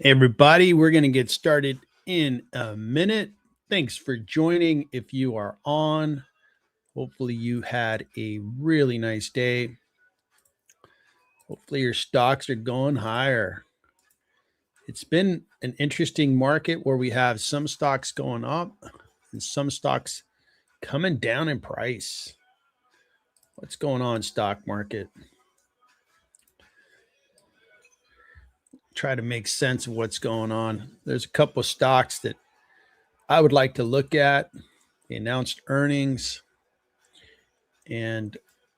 Everybody, we're going to get started in a minute. Thanks for joining. If you are on, hopefully you had a really nice day. Hopefully your stocks are going higher. It's been an interesting market where we have some stocks going up and some stocks coming down in price. What's going on, stock market? Try to make sense of what's going on. There's a couple of stocks that I would like to look at. They announced earnings, and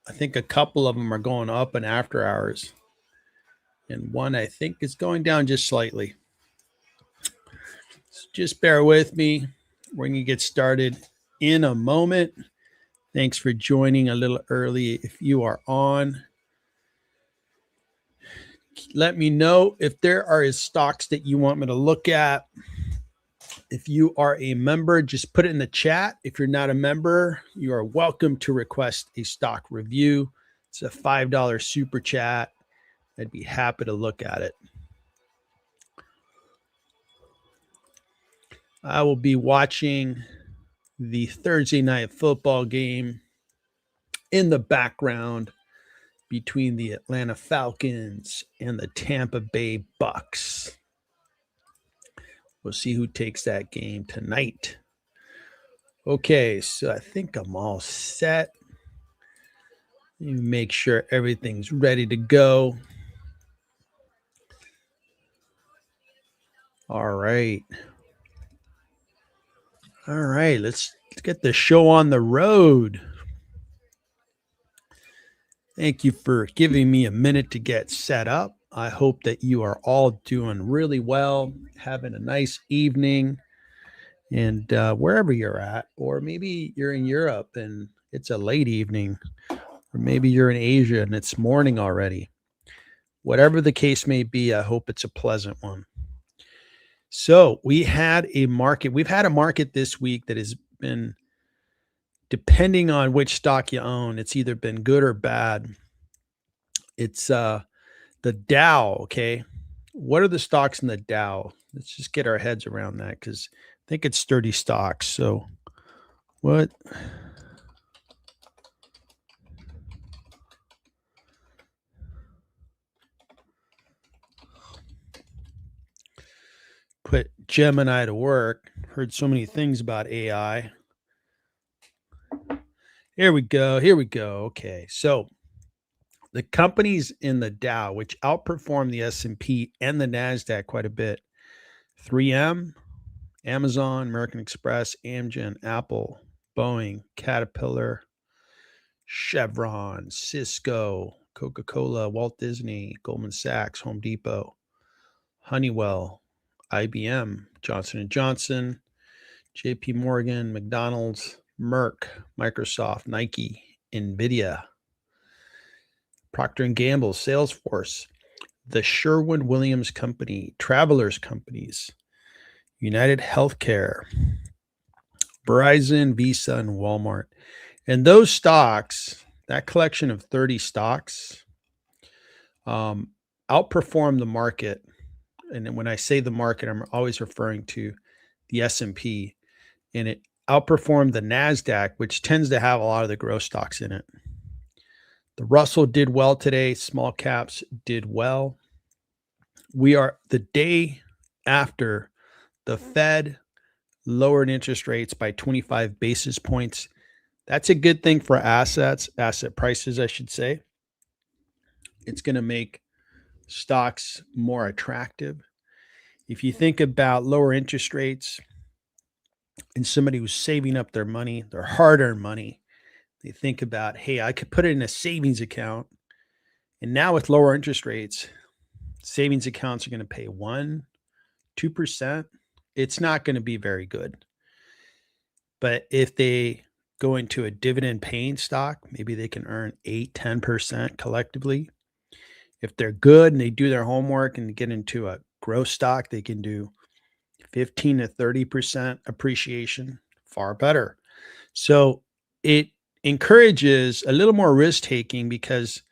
I think a couple of them are going up in after hours, and one I think is going down just slightly. So just bear with me. We're going to get started in a moment. Thanks for joining a little early. If you are on, let me know if there are stocks that you want me to look at. If you are a member, just put it in the chat. If you're not a member, you are welcome to request a stock review. It's a $5 super chat. I'd be happy to look at it. I will be watching the Thursday night football game in the background between the Atlanta Falcons and the Tampa Bay Bucks. We'll see who takes that game tonight. Okay, so I think I'm all set. Let me make sure everything's ready to go. All right. Let's get the show on the road. Thank you for giving me a minute to get set up. I hope that you are all doing really well, having a nice evening, and wherever you're at, or maybe you're in Europe and it's a late evening, or maybe you're in Asia and it's morning already. Whatever the case may be, I hope it's a pleasant one. So we've had a market this week that has been, depending on which stock you own, it's either been good or bad. It's the Dow, okay? What are the stocks in the Dow? Let's just get our heads around that, because I think it's 30 stocks. So what? Put Gemini to work. Heard so many things about AI. Here we go. Okay, so the companies in the Dow, which outperform the S&P and the NASDAQ quite a bit: 3M, Amazon, American Express, Amgen, Apple, Boeing, Caterpillar, Chevron, Cisco, Coca-Cola, Walt Disney, Goldman Sachs, Home Depot, Honeywell, IBM, Johnson & Johnson, JP Morgan, McDonald's, Merck, Microsoft, Nike, NVIDIA, Procter & Gamble, Salesforce, the Sherwin-Williams Company, Travelers Companies, United Healthcare, Verizon, Visa, and Walmart. And those stocks, that collection of 30 stocks, outperform the market. And when I say the market, I'm always referring to the S&P. And it outperformed the NASDAQ, which tends to have a lot of the growth stocks in it. The Russell did well today. Small caps did well. We are the day after the Fed lowered interest rates by 25 basis points. That's a good thing for asset prices, I should say. It's going to make stocks more attractive. If you think about lower interest rates and somebody who's saving up their money, their hard-earned money, they think about, hey, I could put it in a savings account. And now with lower interest rates, savings accounts are going to pay 1%, 2%. It's not going to be very good. But if they go into a dividend-paying stock, maybe they can earn 8%, 10% collectively. If they're good and they do their homework and get into a growth stock, they can do 15 to 30% appreciation, far better. So it encourages a little more risk taking, because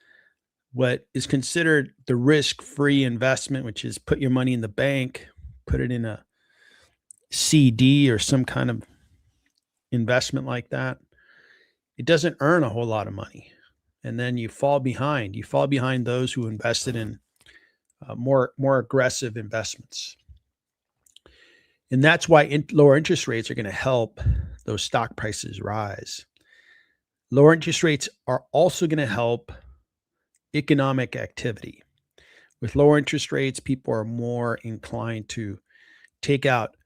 what is considered the risk-free investment, which is put your money in the bank, put it in a CD or some kind of investment like that, it doesn't earn a whole lot of money. And then you fall behind. You fall behind those who invested in more aggressive investments. And that's why lower interest rates are going to help those stock prices rise. Lower interest rates are also going to help economic activity. With lower interest rates, people are more inclined to take out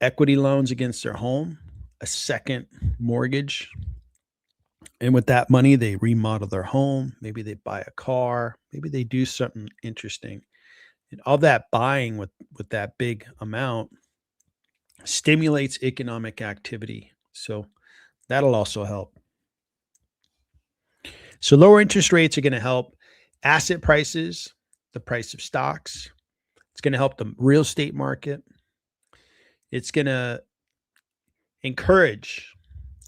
equity loans against their home, a second mortgage. And with that money, they remodel their home. Maybe they buy a car. Maybe they do something interesting. And all that buying with that big amount stimulates economic activity. So that'll also help. So lower interest rates are going to help asset prices, the price of stocks. It's going to help the real estate market. It's going to encourage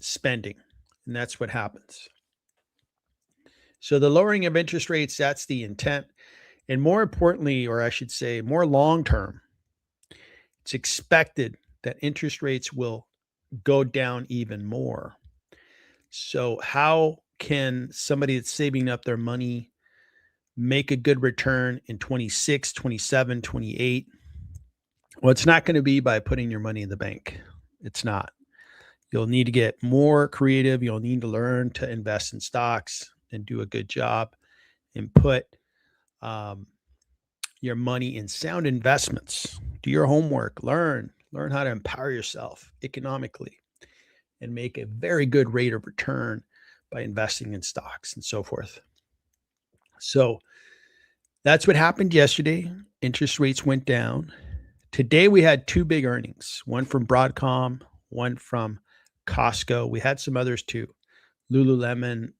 spending, and that's what happens. So the lowering of interest rates, that's the intent. And more importantly, or I should say more long-term, it's expected that interest rates will go down even more. So how can somebody that's saving up their money make a good return in 26, 27, 28? Well, it's not going to be by putting your money in the bank. It's not. You'll need to get more creative. You'll need to learn to invest in stocks and do a good job and put your money in sound investments. Do your homework. Learn how to empower yourself economically and make a very good rate of return by investing in stocks and so forth. So that's what happened yesterday. Interest rates went down. Today we had two big earnings, one from Broadcom, one from Costco. We had some others too. Lululemon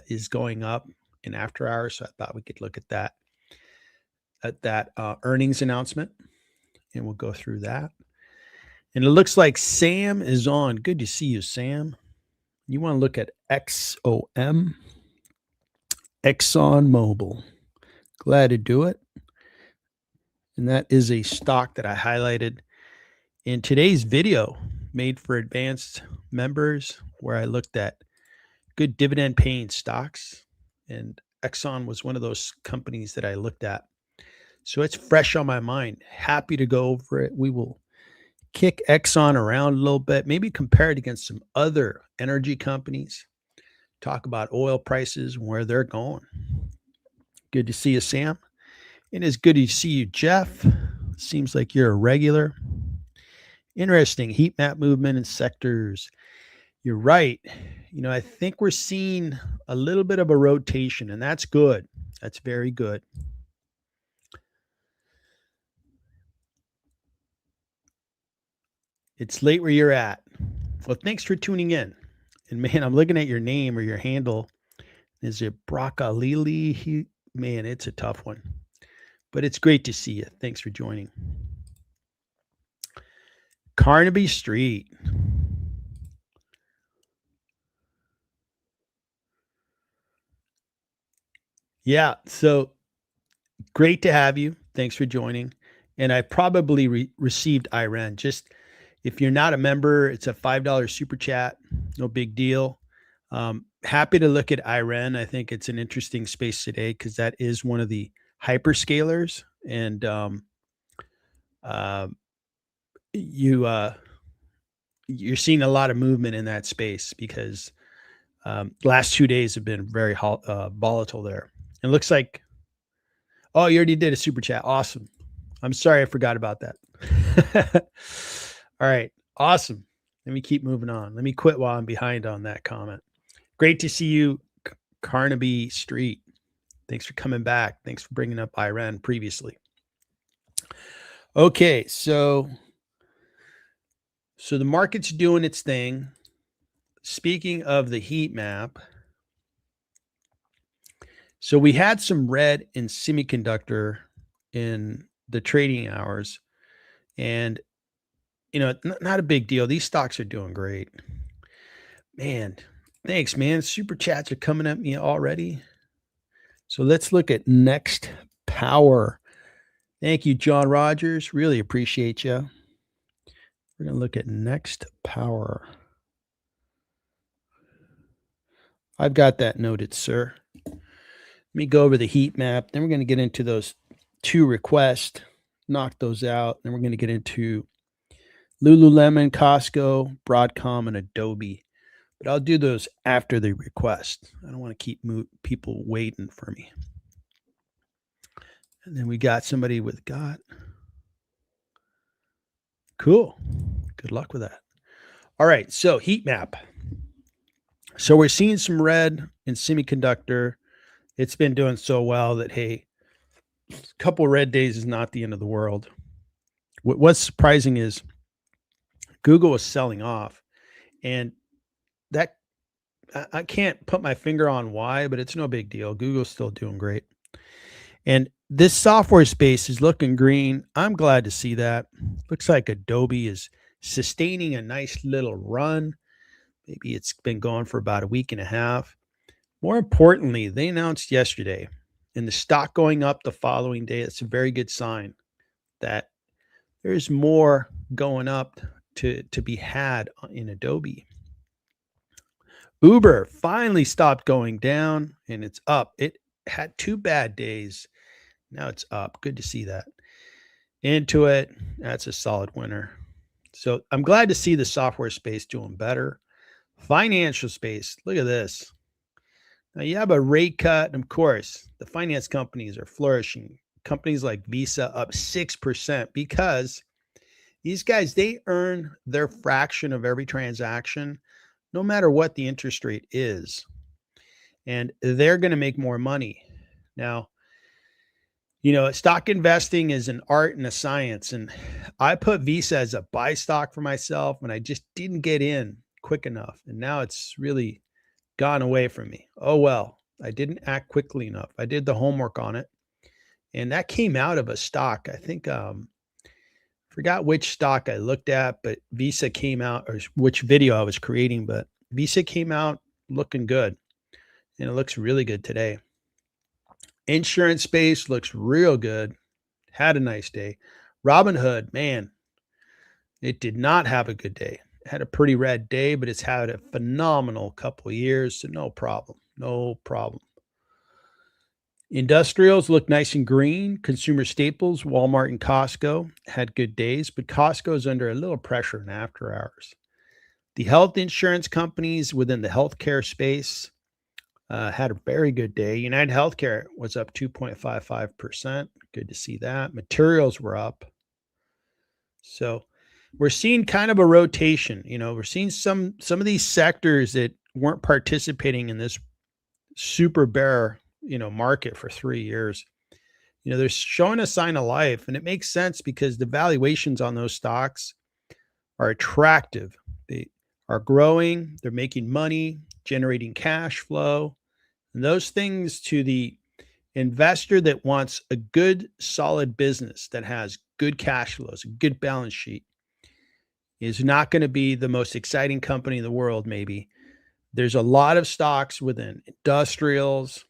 is going up in after hours, so I thought we could look at that earnings announcement, and we'll go through that. And it looks like Sam is on. Good to see you, Sam. You want to look at XOM, Exxon Mobil. Glad to do it. And that is a stock that I highlighted in today's video made for advanced members, where I looked at good dividend-paying stocks. And Exxon was one of those companies that I looked at. So it's fresh on my mind. Happy to go over it. We will kick Exxon around a little bit, maybe compare it against some other energy companies, talk about oil prices and where they're going. Good to see you, Sam. And it's good to see you, Jeff. Seems like you're a regular. Interesting heat map movement in sectors. You're right. I think we're seeing a little bit of a rotation, and that's good. That's very good. It's late where you're at. Well, thanks for tuning in. And man, I'm looking at your name or your handle. Is it Broccolili? Man, it's a tough one. But it's great to see you. Thanks for joining. Carnaby Street. Yeah, so great to have you. Thanks for joining. And I probably received Iran. Just if you're not a member, it's a $5 super chat. No big deal. Happy to look at Iran. I think it's an interesting space today because that is one of the hyperscalers. And you're seeing a lot of movement in that space because last 2 days have been very volatile there. It looks like, oh, you already did a super chat. Awesome. I'm sorry I forgot about that. All right. Awesome. Let me keep moving on. Let me quit while I'm behind on that comment. Great to see you, Carnaby Street. Thanks for coming back. Thanks for bringing up Iran previously. Okay, so the market's doing its thing. Speaking of the heat map, so we had some red in semiconductor in the trading hours, and not a big deal. These stocks are doing great. Man, thanks, man. Super chats are coming at me already. So let's look at Next Power. Thank you, John Rogers. Really appreciate you. We're going to look at Next Power. I've got that noted, sir. Let me go over the heat map. Then we're going to get into those two requests, knock those out. Then we're going to get into Lululemon, Costco, Broadcom, and Adobe. But I'll do those after the request. I don't want to keep people waiting for me. And then we got somebody with got. Cool. Good luck with that. All right. So heat map. So we're seeing some red in semiconductor. It's been doing so well that, hey, a couple red days is not the end of the world. What's surprising is Google is selling off, and that I can't put my finger on why, but it's no big deal. Google's still doing great. And this software space is looking green. I'm glad to see that. Looks like Adobe is sustaining a nice little run. Maybe it's been going for about a week and a half. More importantly, they announced yesterday, and the stock going up the following day. It's a very good sign that there's more going up to be had in Adobe. Uber finally stopped going down, and it's up. It had 2 bad days. Now it's up. Good to see that. Intuit, that's a solid winner. So I'm glad to see the software space doing better. Financial space, look at this. Now you have a rate cut, and of course, the finance companies are flourishing. Companies like Visa up 6% because these guys, they earn their fraction of every transaction, no matter what the interest rate is. And they're going to make more money. Now, you know, stock investing is an art and a science. And I put Visa as a buy stock for myself, and I just didn't get in quick enough. And now it's really gone away from me. Oh, well, I didn't act quickly enough. I did the homework on it. And that came out of a stock. I think, forgot which stock I looked at, but Visa came out, or which video I was creating, but Visa came out looking good. And it looks really good today. Insurance space looks real good. Had a nice day. Robinhood, man, it did not have a good day. It had a pretty red day, but it's had a phenomenal couple of years, so no problem. No problem. Industrials look nice and green. Consumer staples, Walmart and Costco had good days, but Costco is under a little pressure in after hours. The health insurance companies within the healthcare space had a very good day. United Healthcare was up 2.55%. Good to see that. Materials were up. So we're seeing kind of a rotation. You know, we're seeing some of these sectors that weren't participating in this super bear, market for 3 years. They're showing a sign of life, and it makes sense because the valuations on those stocks are attractive. They are growing, they're making money, generating cash flow. And those things, to the investor that wants a good, solid business that has good cash flows, a good balance sheet, is not going to be the most exciting company in the world, maybe. There's a lot of stocks within industrials,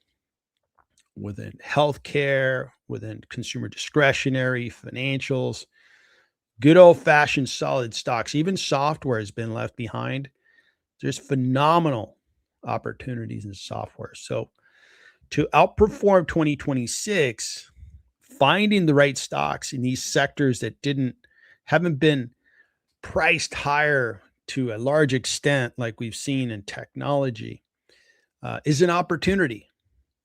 within healthcare, within consumer discretionary, financials, good old-fashioned solid stocks. Even software has been left behind. There's phenomenal opportunities in software. So to outperform 2026, finding the right stocks in these sectors that haven't been priced higher to a large extent like we've seen in technology is an opportunity.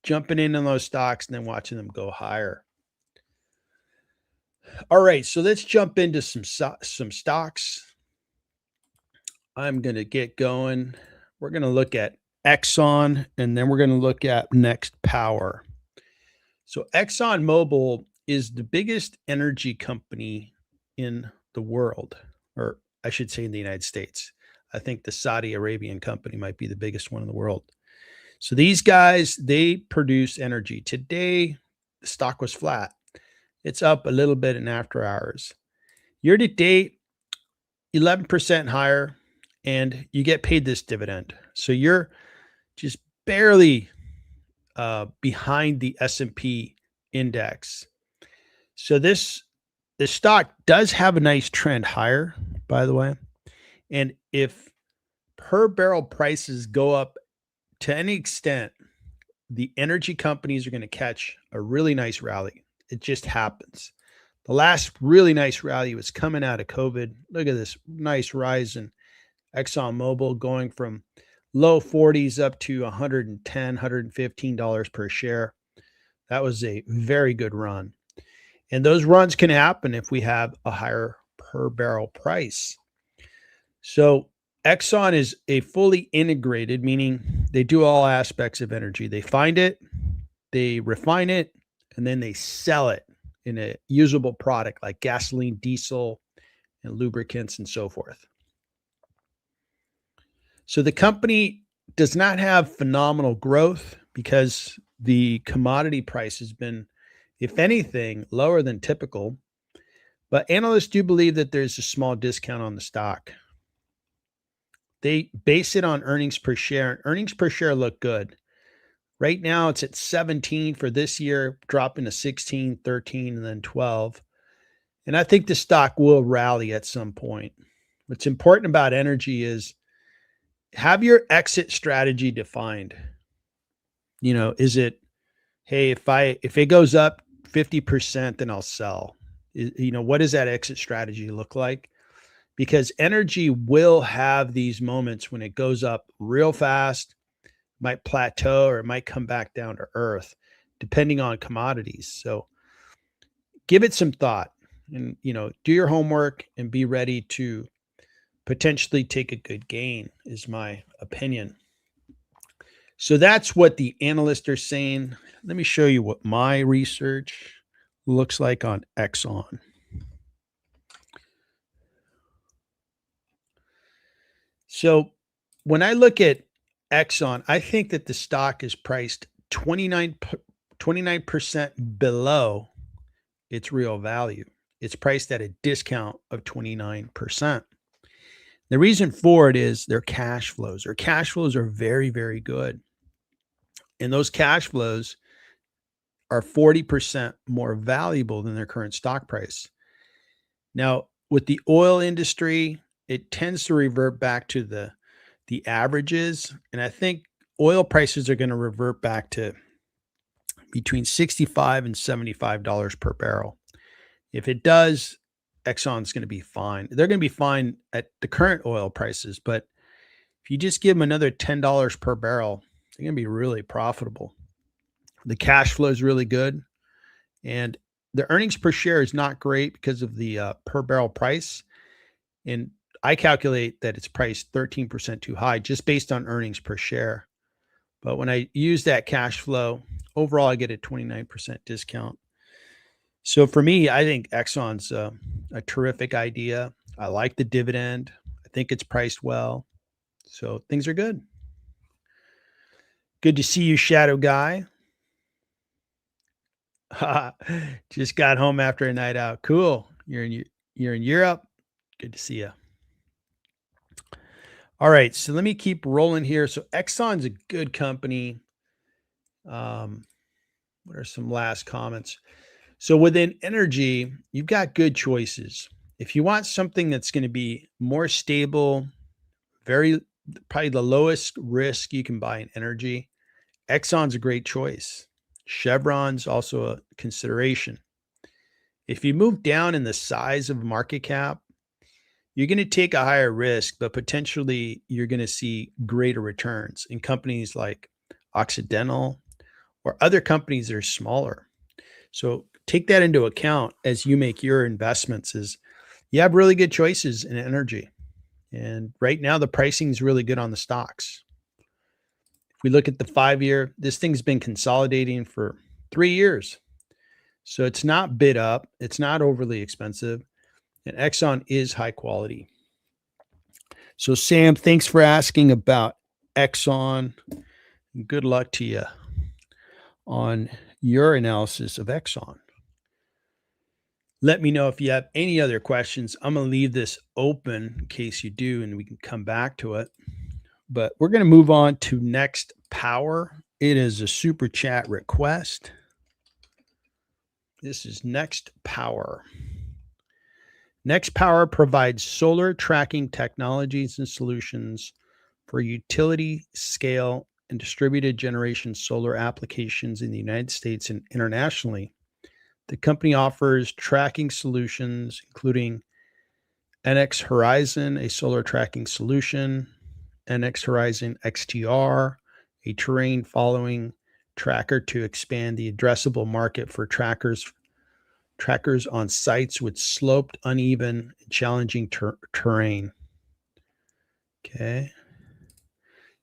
Jumping in on those stocks and then watching them go higher. All right, so let's jump into some stocks. I'm going to get going. We're going to look at Exxon, and then we're going to look at Next Power. So Exxon Mobil is the biggest energy company in the world, or I should say in the United States. I think the Saudi Arabian company might be the biggest one in the world. So these guys, they produce energy. Today, the stock was flat. It's up a little bit in after hours. Year to date, 11% higher, and you get paid this dividend. So you're just barely behind the S&P index. So this stock does have a nice trend higher, by the way. And if per barrel prices go up to any extent, the energy companies are going to catch a really nice rally. It just happens. The last really nice rally was coming out of COVID. Look at this nice rise in Exxon Mobil going from low 40s up to $110, $115 per share. That was a very good run. And those runs can happen if we have a higher per barrel price. So Exxon is a fully integrated, meaning they do all aspects of energy. They find it, they refine it, and then they sell it in a usable product like gasoline, diesel, and lubricants and so forth. So the company does not have phenomenal growth because the commodity price has been, if anything, lower than typical. But analysts do believe that there's a small discount on the stock. They base it on earnings per share, and earnings per share look good. Right now, it's at 17 for this year, dropping to 16, 13, and then 12. And I think the stock will rally at some point. What's important about energy is have your exit strategy defined. You know, is it, hey, if it goes up 50%, then I'll sell. You know, what does that exit strategy look like? Because energy will have these moments when it goes up real fast, might plateau, or it might come back down to earth, depending on commodities. So give it some thought and, you know, do your homework and be ready to potentially take a good gain, is my opinion. So that's what the analysts are saying. Let me show you what my research looks like on Exxon. So when I look at Exxon, I think that the stock is priced 29% below its real value. It's priced at a discount of 29%. The reason for it is their cash flows. Their cash flows are very, very good. And those cash flows are 40% more valuable than their current stock price. Now, with the oil industry, it tends to revert back to the averages. And I think oil prices are going to revert back to between $65 and $75 per barrel. If it does, Exxon's going to be fine. They're going to be fine at the current oil prices, but if you just give them another $10 per barrel, they're going to be really profitable. The cash flow is really good, and the earnings per share is not great because of the per barrel price. And I calculate that it's priced 13% too high just based on earnings per share. But when I use that cash flow, overall, I get a 29% discount. So for me, I think Exxon's a terrific idea. I like the dividend. I think it's priced well. So things are good. Good to see you, Shadow Guy. Just got home after a night out. Cool. You're in Europe. Good to see you. All right, so let me keep rolling here. So Exxon's a good company. What are some last comments? So within energy, you've got good choices. If you want something that's going to be more stable, probably the lowest risk you can buy in energy, Exxon's a great choice. Chevron's also a consideration. If you move down in the size of market cap, you're going to take a higher risk, but potentially you're going to see greater returns in companies like Occidental or other companies that are smaller. So take that into account as you make your investments. Is you have really good choices in energy. And right now the pricing is really good on the stocks. If we look at the 5-year, this thing's been consolidating for 3 years. So it's not bid up. It's not overly expensive. And Exxon is high quality. So Sam, thanks for asking about Exxon. Good luck to you on your analysis of Exxon. Let me know if you have any other questions. I'm going to leave this open in case you do, and we can come back to it. But we're going to move on to next power. It is a super chat request. This is Next Power. Next Power provides solar tracking technologies and solutions for utility scale and distributed generation solar applications in the United States and internationally. The company offers tracking solutions, including NX Horizon, a solar tracking solution, NX Horizon XTR, a terrain following tracker to expand the addressable market for trackers on sites with sloped, uneven, and challenging terrain. Okay.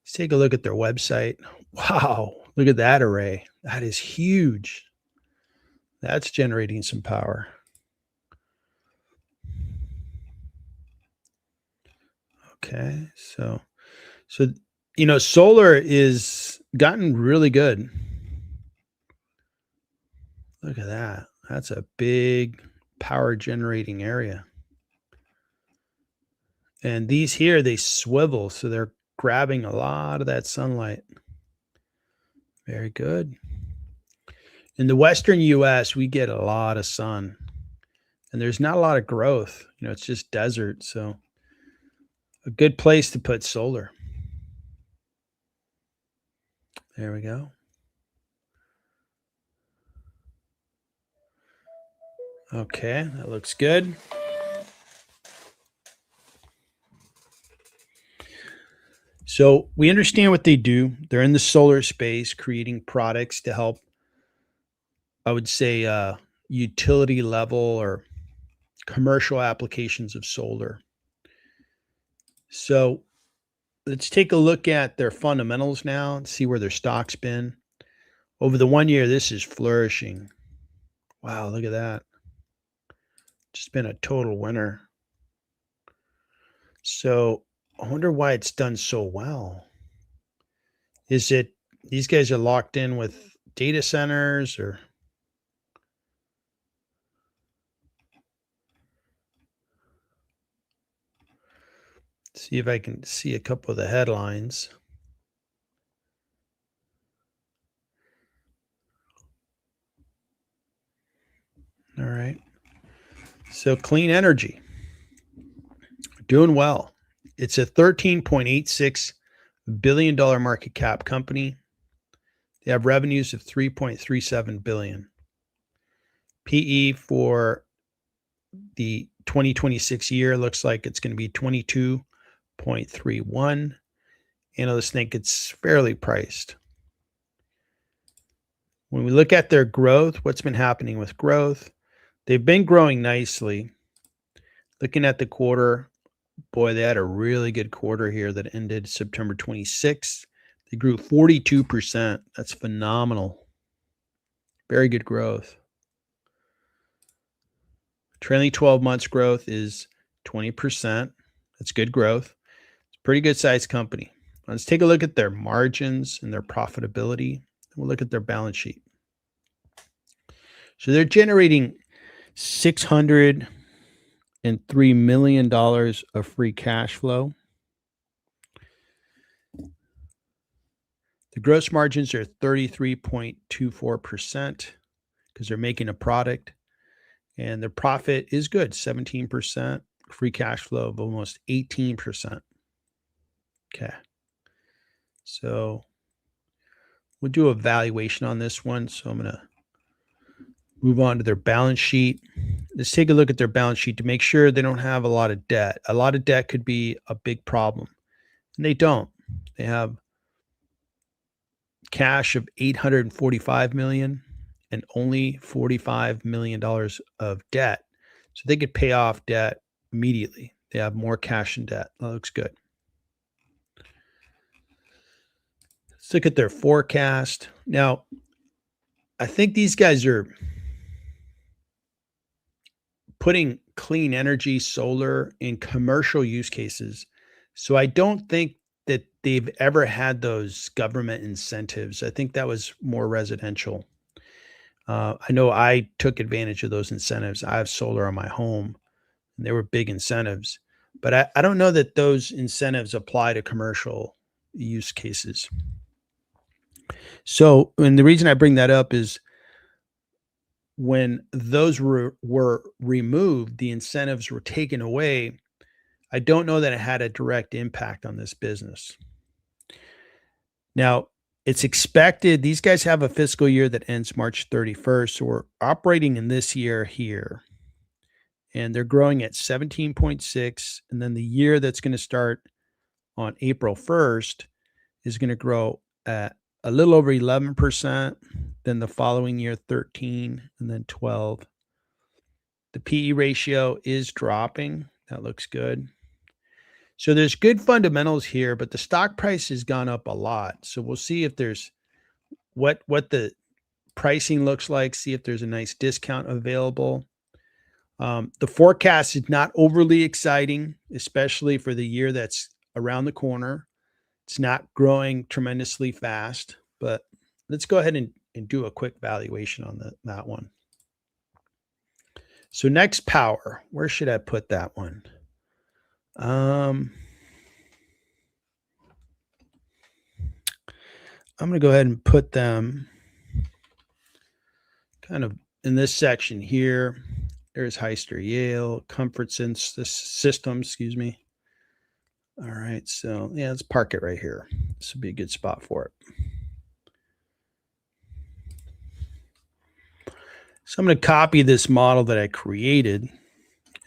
Let's take a look at their website. Wow, look at that array. That is huge. That's generating some power. Okay, so solar is gotten really good. Look at that. That's a big power generating area. And these here, they swivel, so they're grabbing a lot of that sunlight. Very good. In the Western US, we get a lot of sun, and there's not a lot of growth. It's just desert, so a good place to put solar. There we go. Okay, that looks good. So we understand what they do. They're in the solar space, creating products to help, I would say, utility level or commercial applications of solar. So let's take a look at their fundamentals now and see where their stock's been. Over the 1 year, this is flourishing. Wow, look at that. Just been a total winner. So I wonder why it's done so well. Is it these guys are locked in with data centers or? See if I can see a couple of the headlines. All right. So clean energy, doing well. It's a $13.86 billion market cap company. They have revenues of $3.37 billion. PE for the 2026 year looks like it's going to be 22.31. Analysts think it's fairly priced. When we look at their growth, what's been happening with growth? They've been growing nicely. Looking at the quarter, boy, they had a really good quarter here that ended September 26th. They grew 42%. That's phenomenal. Very good growth. Trailing 12 months growth is 20%. That's good growth. It's a pretty good sized company. Let's take a look at their margins and their profitability. We'll look at their balance sheet. So they're generating $603 million of free cash flow. The gross margins are 33.24% because they're making a product. And their profit is good, 17%. Free cash flow of almost 18%. Okay. So we'll do a valuation on this one. So I'm going to move on to their balance sheet. Let's take a look at their balance sheet to make sure they don't have a lot of debt. A lot of debt could be a big problem. And they don't. They have cash of $845 million and only $45 million of debt. So they could pay off debt immediately. They have more cash and debt. That looks good. Let's look at their forecast. Now, I think these guys are putting clean energy, solar in commercial use cases. So I don't think that they've ever had those government incentives. I think that was more residential. I know I took advantage of those incentives. I have solar on my home, and they were big incentives. But I don't know that those incentives apply to commercial use cases. So, and the reason I bring that up is when those were removed, the incentives were taken away. I don't know that it had a direct impact on this business. Now, it's expected these guys have a fiscal year that ends March 31st. So we're operating in this year here, and they're growing at 17.6. And then the year that's going to start on April 1st is going to grow at a little over 11%. Then the following year, 13, and then 12. The PE ratio is dropping. That looks good. So there's good fundamentals here, but the stock price has gone up a lot. So we'll see if there's what the pricing looks like, see if there's a nice discount available. The forecast is not overly exciting, especially for the year that's around the corner. It's not growing tremendously fast, but let's go ahead and do a quick valuation on that one. So next, power. Where should I put that one? I'm going to go ahead and put them kind of in this section here. There's Heister Yale, Comfort System, excuse me. All right, so yeah, let's park it right here. This would be a good spot for it. So I'm going to copy this model that I created,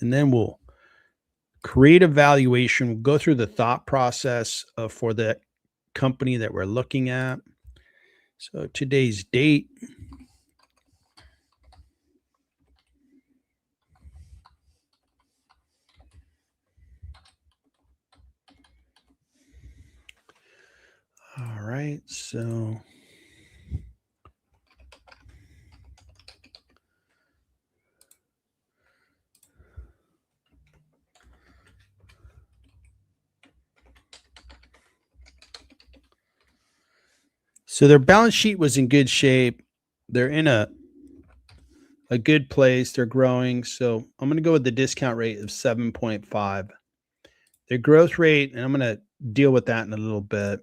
and then we'll create a valuation. We'll go through the thought process for the company that we're looking at. So today's date. All right, so their balance sheet was in good shape. They're in a good place. They're growing. So I'm going to go with the discount rate of 7.5. Their growth rate, and I'm going to deal with that in a little bit.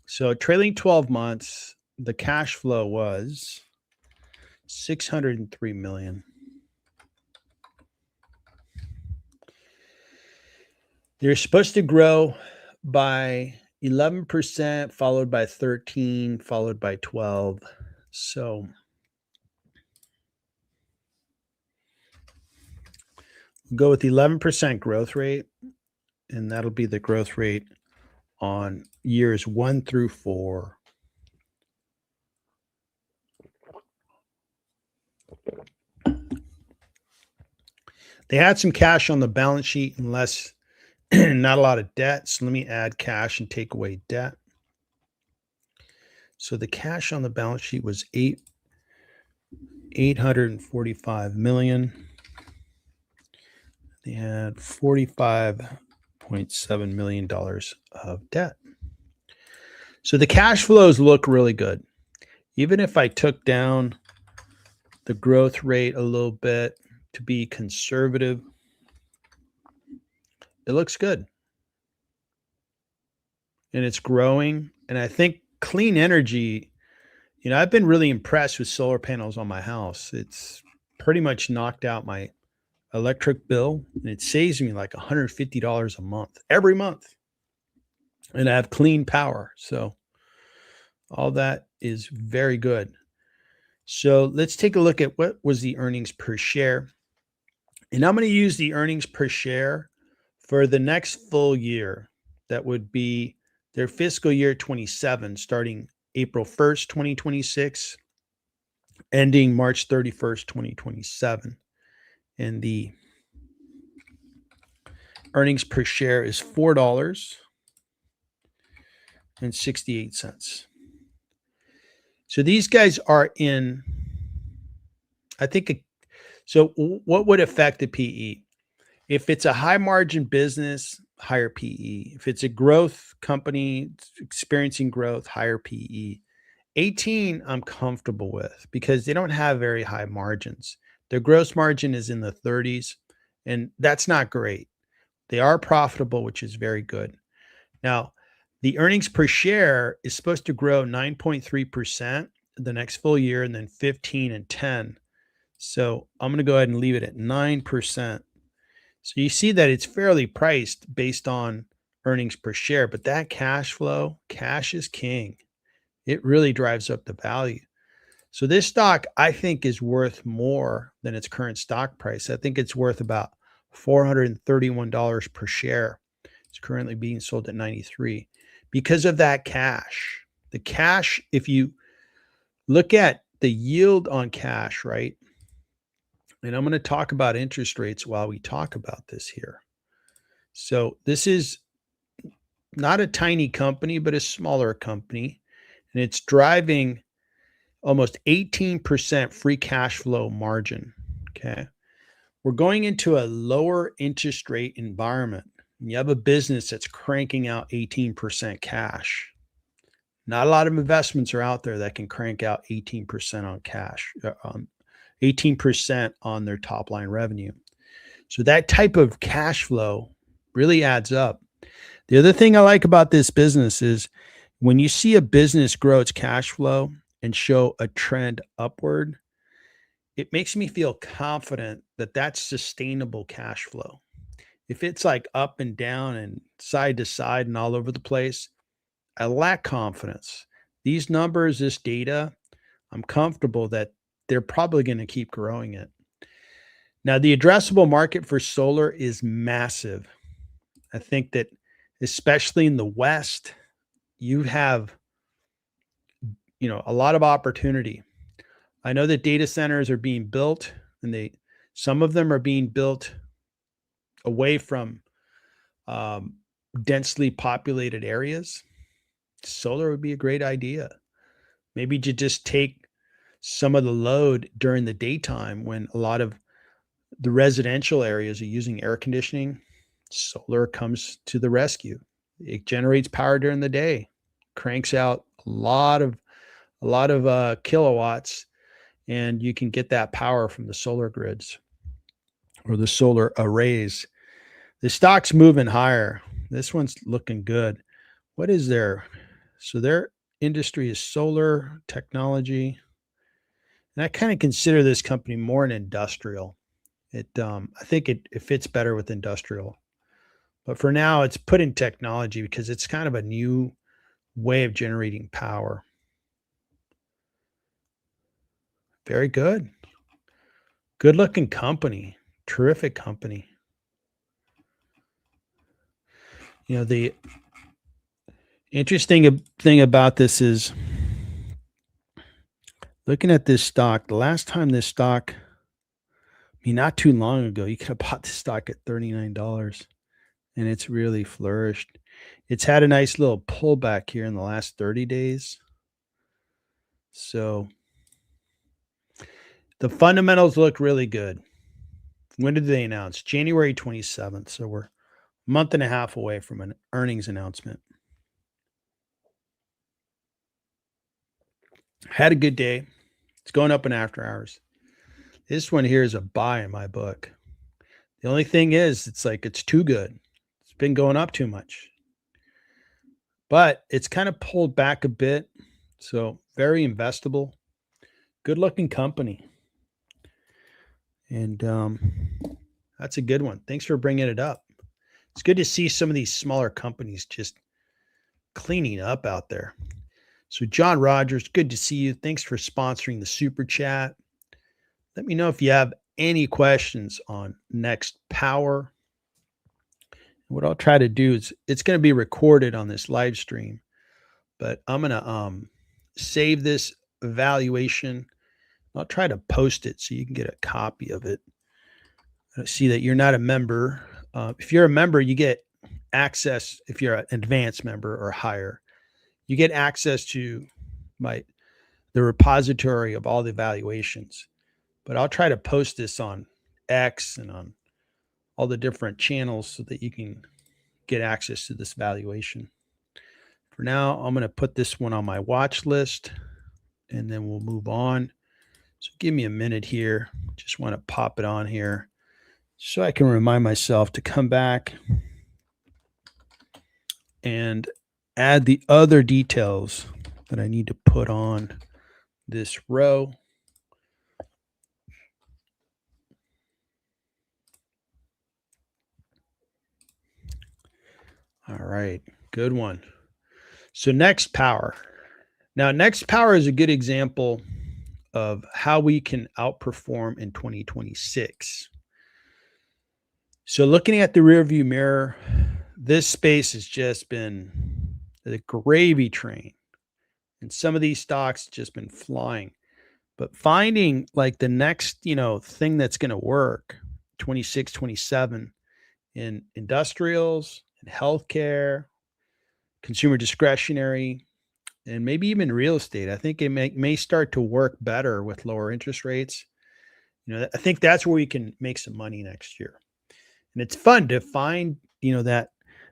So trailing 12 months, the cash flow was $603 million. They're supposed to grow by 11%, followed by 13, followed by 12. So we'll go with 11% growth rate, and that'll be the growth rate on years 1 through 4. They had some cash on the balance sheet and not a lot of debt. So let me add cash and take away debt. So the cash on the balance sheet was $845 million. They had $45.7 million of debt. So the cash flows look really good. Even if I took down the growth rate a little bit to be conservative, it looks good. And it's growing. And I think clean energy, I've been really impressed with solar panels on my house. It's pretty much knocked out my electric bill, and it saves me like $150 a month, every month. And I have clean power. So all that is very good. So let's take a look at what was the earnings per share. And I'm going to use the earnings per share for the next full year. That would be their fiscal year 27, starting April 1st, 2026, ending March 31st, 2027. And the earnings per share is $4.68. So these guys are in, I think, so what would affect the PE? If it's a high margin business, higher PE. If it's a growth company experiencing growth, higher PE. 18, I'm comfortable with because they don't have very high margins. Their gross margin is in the 30s, and that's not great. They are profitable, which is very good. Now, The earnings per share is supposed to grow 9.3% the next full year, and then 15 and 10. So I'm going to go ahead and leave it at 9%. So you see that it's fairly priced based on earnings per share, but that cash flow, cash is king. It really drives up the value. So this stock, I think, is worth more than its current stock price. I think it's worth about $431 per share. It's currently being sold at 93 because of that cash. The cash, if you look at the yield on cash, right? And I'm going to talk about interest rates while we talk about this here. So this is not a tiny company, but a smaller company. And it's driving almost 18% free cash flow margin. Okay. We're going into a lower interest rate environment. You have a business that's cranking out 18% cash. Not a lot of investments are out there that can crank out 18% on cash, 18% on their top line revenue. So that type of cash flow really adds up. The other thing I like about this business is when you see a business grow its cash flow and show a trend upward, it makes me feel confident that that's sustainable cash flow. If it's like up and down and side to side and all over the place, I lack confidence. These numbers, this data, I'm comfortable that they're probably going to keep growing it. Now, the addressable market for solar is massive. I think that especially in the West, you have, a lot of opportunity. I know that data centers are being built, and some of them are being built away from densely populated areas. Solar would be a great idea. Maybe to just take some of the load during the daytime when a lot of the residential areas are using air conditioning. Solar comes to the rescue. It generates power during the day, cranks out a lot of kilowatts, and you can get that power from the solar grids or the solar arrays. The stock's moving higher. This one's looking good. What is their? So their industry is solar technology, and I kind of consider this company more an industrial. I think it fits better with industrial, but for now, it's put in technology because it's kind of a new way of generating power. Very good. Good looking company. Terrific company. The interesting thing about this is looking at this stock. The last time this stock, not too long ago, you could have bought this stock at $39 and it's really flourished. It's had a nice little pullback here in the last 30 days. So the fundamentals look really good. When did they announce? January 27th. So we're a month and a half away from an earnings announcement. Had a good day. It's going up in after hours. This one here is a buy in my book. The only thing is, it's too good. It's been going up too much. But it's kind of pulled back a bit. So very investable. Good looking company. And that's a good one. Thanks for bringing it up. It's good to see some of these smaller companies just cleaning up out there. So John Rogers, good to see you. Thanks for sponsoring the super chat. Let me know if you have any questions on Next Power. What I'll try to do is it's going to be recorded on this live stream, but I'm going to save this evaluation. I'll try to post it so you can get a copy of it. I see that you're not a member. If you're a member, you get access. If you're an advanced member or higher, you get access to the repository of all the evaluations. But I'll try to post this on X and on all the different channels so that you can get access to this valuation. For now, I'm going to put this one on my watch list, and then we'll move on. So give me a minute here. Just want to pop it on here so I can remind myself to come back and add the other details that I need to put on this row. All right, good one. So next power. Now, next power is a good example of how we can outperform in 2026. So looking at the rearview mirror, this space has just been the gravy train. And some of these stocks just been flying. But finding like the next, thing that's going to work 26, 27 in industrials and healthcare, consumer discretionary, and maybe even real estate. I think it may start to work better with lower interest rates. I think that's where we can make some money next year. And it's fun to find, that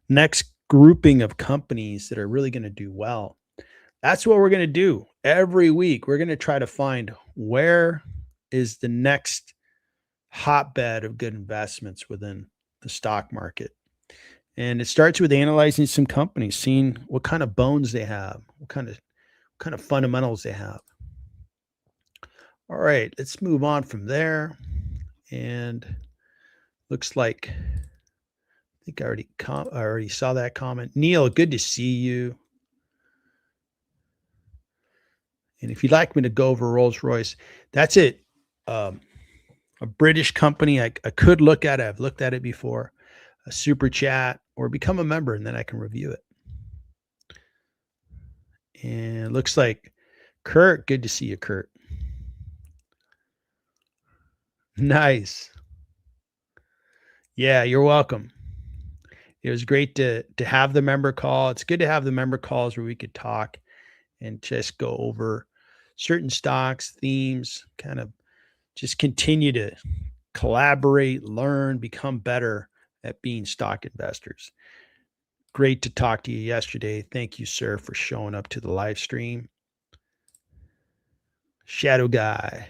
next grouping of companies that are really going to do well. That's what we're going to do every week. We're going to try to find where is the next hotbed of good investments within the stock market. And it starts with analyzing some companies, seeing what kind of bones they have, what kind of fundamentals they have. All right, let's move on from there. And looks like I think I already saw that comment. Neil, good to see you. And if you'd like me to go over Rolls Royce, that's it. A British company I could look at. I've looked at it before. A super chat or become a member, and then I can review it. And it looks like Kurt. Good to see you, Kurt. Nice. Yeah, you're welcome. It was great to have the member call. It's good to have the member calls where we could talk and just go over certain stocks, themes, kind of just continue to collaborate, learn, become better at being stock investors. Great to talk to you yesterday. Thank you, sir, for showing up to the live stream. Shadow Guy.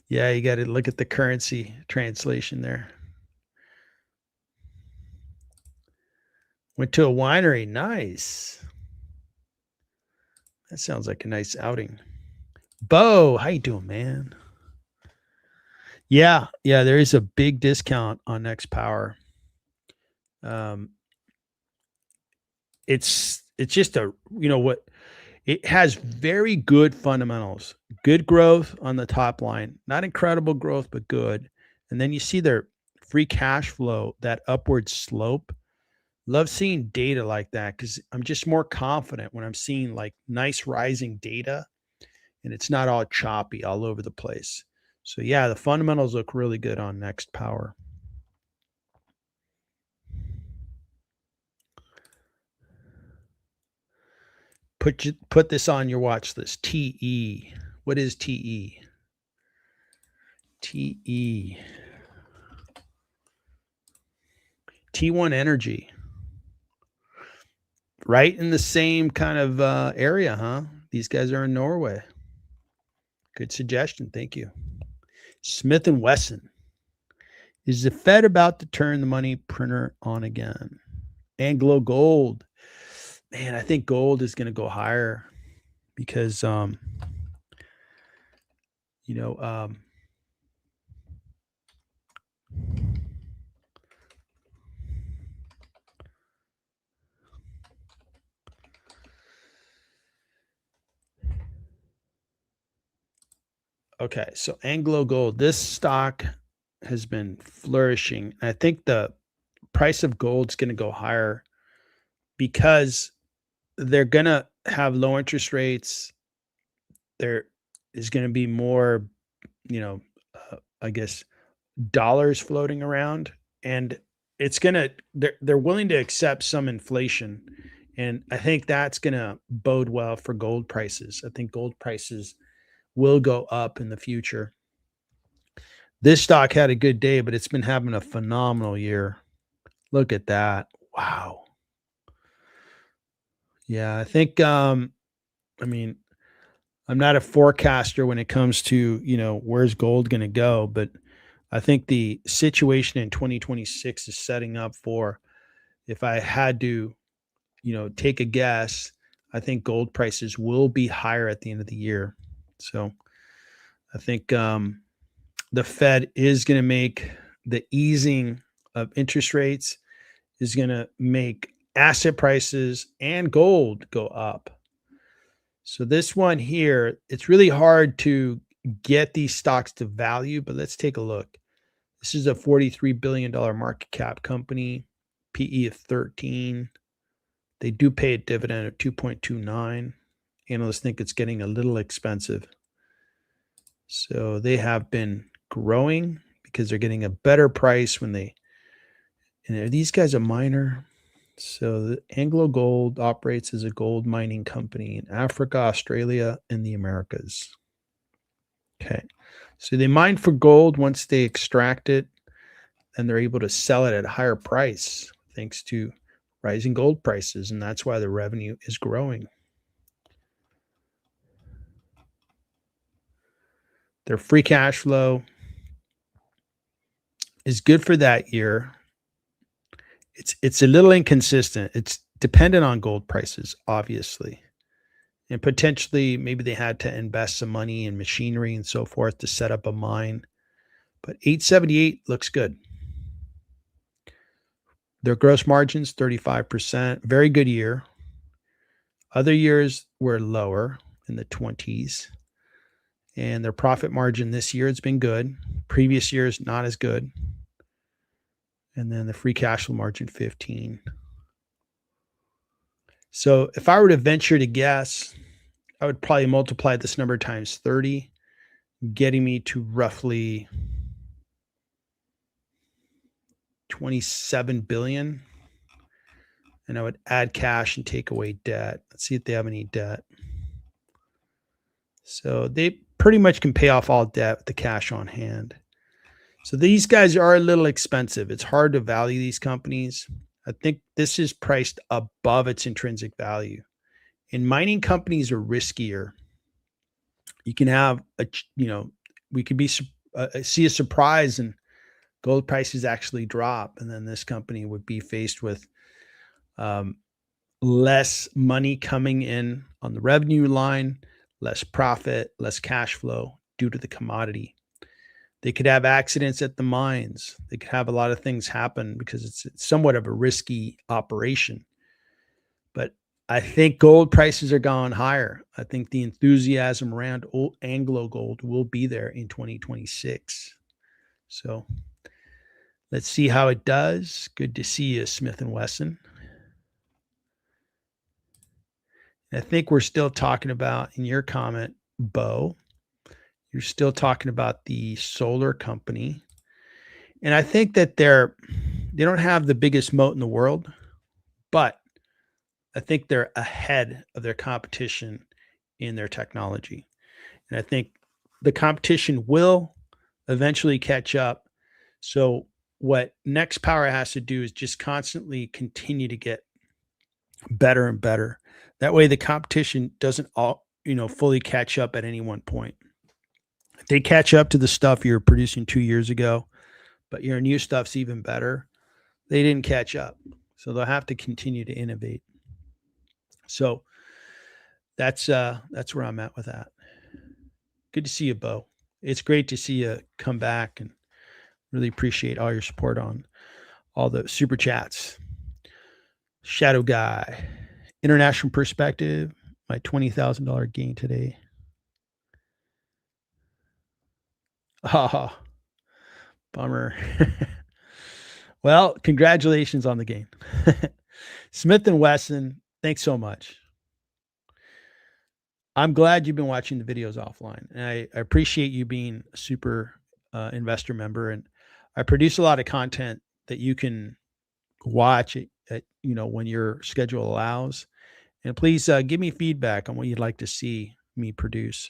Yeah, you got to look at the currency translation there. Went to a winery. Nice. That sounds like a nice outing. Bo, how you doing, man? Yeah, there is a big discount on Next Power. It's just what it has very good fundamentals, good growth on the top line, not incredible growth, but good. And then you see their free cash flow, that upward slope. Love seeing data like that because I'm just more confident when I'm seeing like nice rising data and it's not all choppy all over the place. So yeah, the fundamentals look really good on Next Power. Put this on your watch list. TE. What is TE? TE. T1 Energy. Right in the same kind of area, huh? These guys are in Norway. Good suggestion. Thank you. Smith & Wesson. Is the Fed about to turn the money printer on again? AngloGold. Man, I think gold is going to go higher because, okay, so AngloGold, this stock has been flourishing. I think the price of gold is going to go higher because they're going to have low interest rates. There is going to be more, I guess, dollars floating around, and it's going to, they're willing to accept some inflation. And I think that's going to bode well for gold prices. I think gold prices will go up in the future. This stock had a good day, but it's been having a phenomenal year. Look at that. Wow. Yeah, I think I mean, I'm not a forecaster when it comes to, where's gold going to go, but I think the situation in 2026 is setting up for, if I had to, take a guess, I think gold prices will be higher at the end of the year. So I think the Fed is going to make the easing of interest rates is going to make asset prices and gold go up. So this one here, it's really hard to get these stocks to value, but let's take a look. This is a $43 billion market cap company, PE of 13. They do pay a dividend of 2.29. Analysts think it's getting a little expensive. So they have been growing because they're getting a better price when they, and are these guys a miner? So the AngloGold operates as a gold mining company in Africa, Australia, and the Americas. Okay. So they mine for gold. Once they extract it, and they're able to sell it at a higher price thanks to rising gold prices. And that's why the revenue is growing. Their free cash flow is good for that year. It's a little inconsistent. It's dependent on gold prices, obviously. And potentially maybe they had to invest some money in machinery and so forth to set up a mine. But 878 looks good. Their gross margins 35%, very good year. Other years were lower in the 20s. And their profit margin this year has been good. Previous years not as good. And then the free cash flow margin 15. So if I were to venture to guess, I would probably multiply this number times 30, getting me to roughly 27 billion. And I would add cash and take away debt. Let's see if they have any debt. So they pretty much can pay off all debt with the cash on hand. So these guys are a little expensive. It's hard to value these companies. I think this is priced above its intrinsic value. And mining companies are riskier. You can have we could see a surprise and gold prices actually drop, and then this company would be faced with less money coming in on the revenue line, less profit, less cash flow due to the commodity. They could have accidents at the mines. They could have a lot of things happen because it's somewhat of a risky operation. But I think gold prices are going higher. I think the enthusiasm around AngloGold will be there in 2026. So let's see how it does. Good to see you, Smith & Wesson. I think we're still talking about, in your comment, Bo, you're still talking about the solar company. And I think that they don't have the biggest moat in the world, but I think they're ahead of their competition in their technology. And I think the competition will eventually catch up. So what NXPI has to do is just constantly continue to get better and better. That way the competition doesn't fully catch up at any one point. They catch up to the stuff you're producing 2 years ago, but your new stuff's even better. They didn't catch up. So they'll have to continue to innovate. So that's where I'm at with that. Good to see you, Bo. It's great to see you come back, and really appreciate all your support on all the super chats. Shadow Guy, international perspective, my $20,000 gain today. Oh, bummer. Well, congratulations on the gain. Smith & Wesson, thanks so much. I'm glad you've been watching the videos offline, and I appreciate you being a super investor member. And I produce a lot of content that you can watch at when your schedule allows. And please give me feedback on what you'd like to see me produce.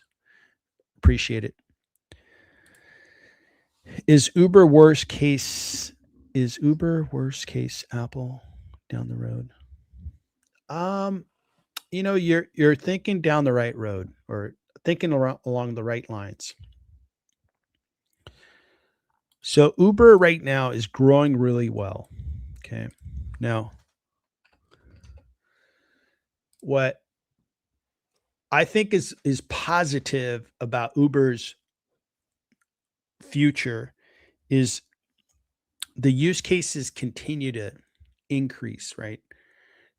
Appreciate it. Is Uber worst case Apple down the road? You're thinking down the right road, or thinking along the right lines. So Uber right now is growing really well. Okay. Now, what I think is positive about Uber's future is the use cases continue to increase, right?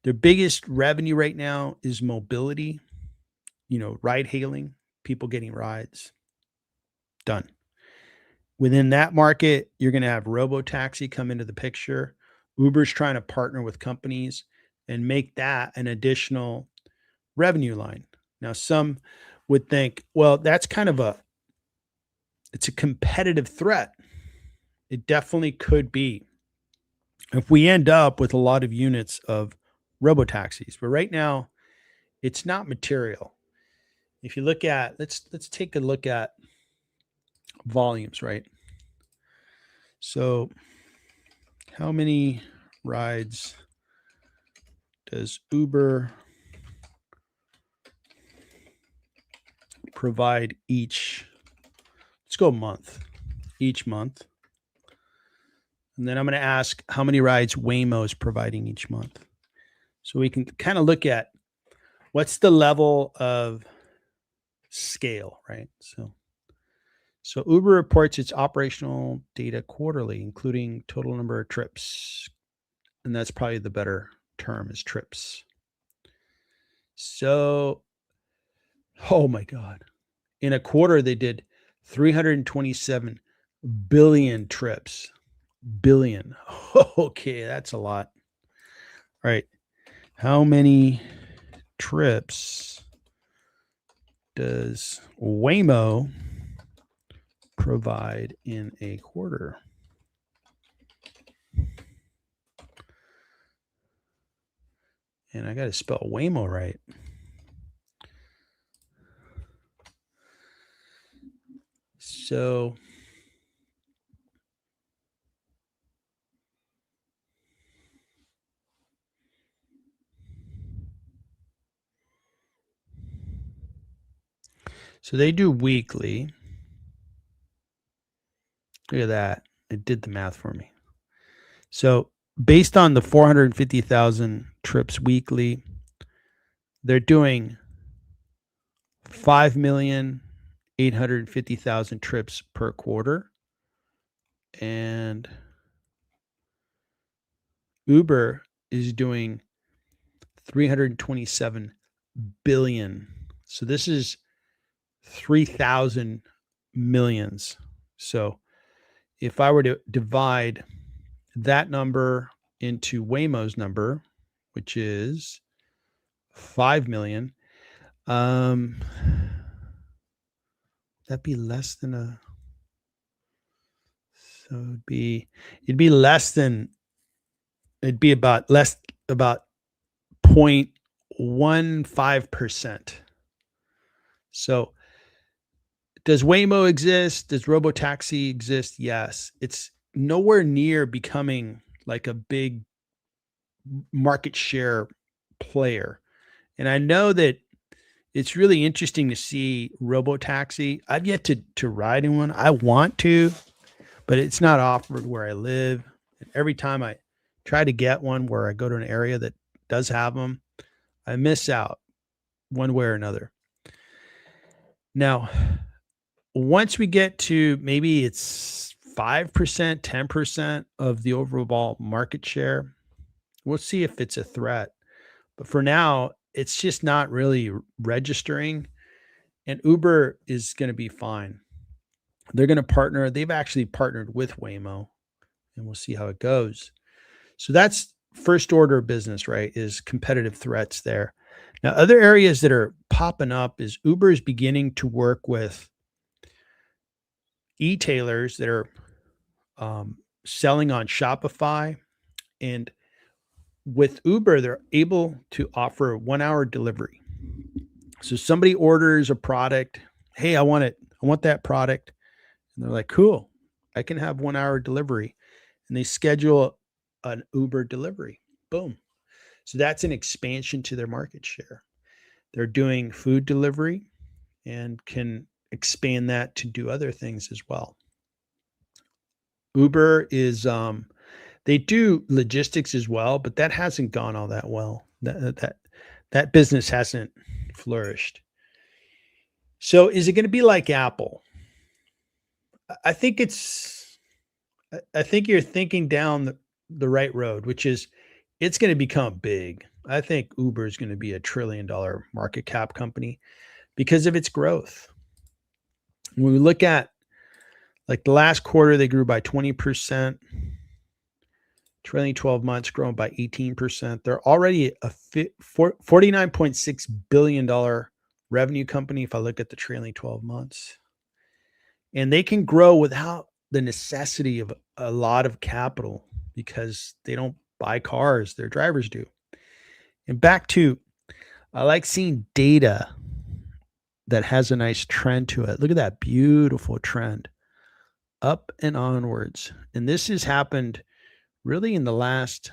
Their biggest revenue right now is mobility, ride hailing, people getting rides. Done. Within that market, you're going to have robo-taxi come into the picture. Uber's trying to partner with companies and make that an additional revenue line. Now, some would think, well, that's kind of it's a competitive threat. It definitely could be if we end up with a lot of units of robo-taxis. But right now, it's not material. If you look at, let's take a look at volumes, right? So how many rides does Uber provide each? Let's go each month. And then I'm going to ask how many rides Waymo is providing each month. So we can kind of look at what's the level of scale, right? So Uber reports its operational data quarterly, including total number of trips. And that's probably the better term is trips. So, oh my God. In a quarter, they did 327 billion trips. Billion. Okay, that's a lot. All right. How many trips does Waymo provide in a quarter? And I got to spell Waymo right. So they do weekly. Look at that. It did the math for me. So based on the 450,000 trips weekly, they're doing 5,850,000 trips per quarter. And Uber is doing 327 billion. So this is 3,000 millions. So if I were to divide that number into Waymo's number, which is 5 million, that'd be less than it'd be about 0.15%. So does Waymo exist? Does robo-taxi exist? Yes. It's nowhere near becoming like a big market share player. And I know that it's really interesting to see robo-taxi. I've yet to ride in one. I want to, but it's not offered where I live. And every time I try to get one where I go to an area that does have them, I miss out one way or another. Now, once we get to maybe it's 5%, 10% of the overall market share, we'll see if it's a threat. But for now, it's just not really registering. And Uber is going to be fine. They're going to partner. They've actually partnered with Waymo, and we'll see how it goes. So that's first order of business, right? Is competitive threats there. Now, other areas that are popping up is Uber is beginning to work with e-tailers that are selling on Shopify. And with Uber, they're able to offer 1 hour delivery. So somebody orders a product. Hey, I want that product. And they're like, cool, I can have 1 hour delivery. And they schedule an Uber delivery. Boom. So that's an expansion to their market share. They're doing food delivery. and can expand that to do other things as well. Uber is they do logistics as well, but that hasn't gone all that well. That business hasn't flourished. So is it going to be like Apple? I think I think you're thinking down the right road, which is it's going to become big. I think Uber is going to be a $1 trillion market cap company because of its growth. When we look at like the last quarter, they grew by 20%. Trailing 12 months growing by 18%. They're already a $49.6 billion revenue company if I look at the trailing 12 months. And they can grow without the necessity of a lot of capital because they don't buy cars, their drivers do. And back to, I like seeing data that has a nice trend to it. Look at that beautiful trend up and onwards. And this has happened really in the last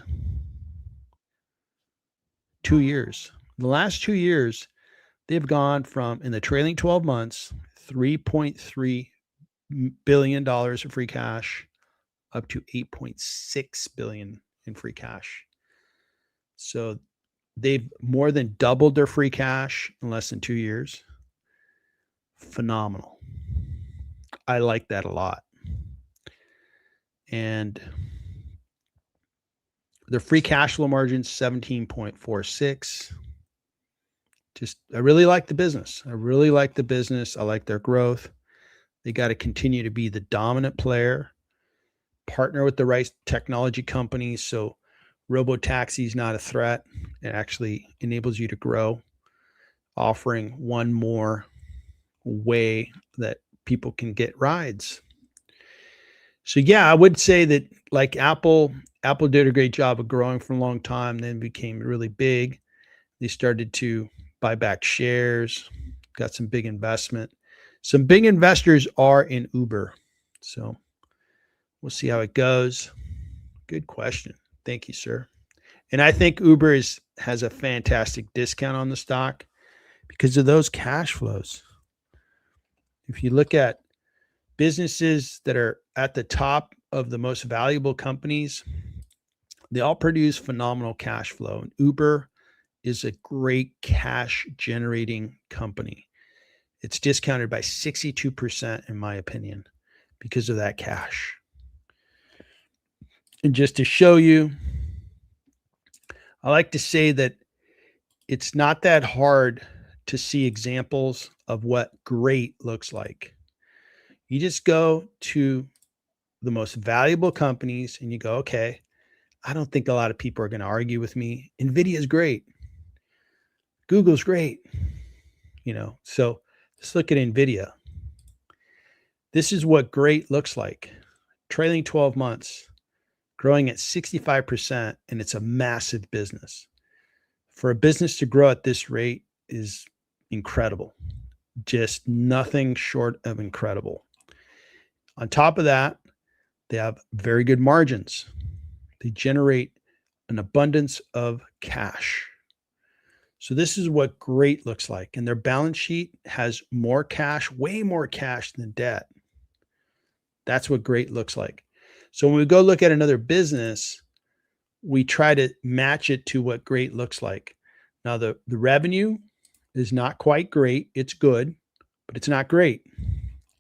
2 years. The last 2 years, they've gone from, in the trailing 12 months, $3.3 billion of free cash up to $8.6 billion in free cash. So they've more than doubled their free cash in less than 2 years. Phenomenal. I like that a lot. And their free cash flow margin 17.46. I really like the business. I like their growth. They got to continue to be the dominant player, partner with the right technology companies. So robo-taxi is not a threat. It actually enables you to grow, offering one more way that people can get rides. So yeah, I would say that like Apple did a great job of growing for a long time, then became really big. They started to buy back shares, got some big investment. Some big investors are in Uber. So we'll see how it goes. Good question. Thank you, sir. And I think Uber has a fantastic discount on the stock because of those cash flows. If you look at businesses that are at the top of the most valuable companies, they all produce phenomenal cash flow. And Uber is a great cash generating company. It's discounted by 62%, in my opinion, because of that cash. And just to show you, I like to say that it's not that hard to see examples of what great looks like. You just go to the most valuable companies and you go, okay, I don't think a lot of people are going to argue with me. NVIDIA is great. Google's great. So let's look at NVIDIA. This is what great looks like. Trailing 12 months, growing at 65%, and it's a massive business. For a business to grow at this rate is incredible. Just nothing short of incredible. On top of that, they have very good margins. They generate an abundance of cash. So this is what great looks like. And their balance sheet has more cash, way more cash than debt. That's what great looks like. So when we go look at another business, we try to match it to what great looks like. Now, the revenue is not quite great. It's good, but it's not great.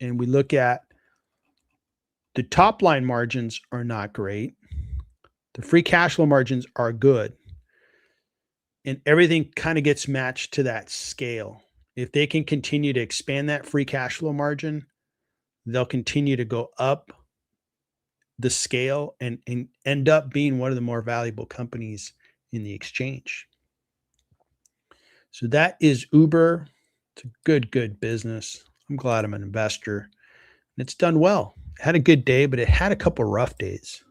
And we look at the top line margins are not great. The free cash flow margins are good. And everything kind of gets matched to that scale. If they can continue to expand that free cash flow margin, they'll continue to go up the scale and end up being one of the more valuable companies in the exchange. So that is Uber. It's a good business. I'm glad I'm an investor. And it's done well. It had a good day, but it had a couple of rough days.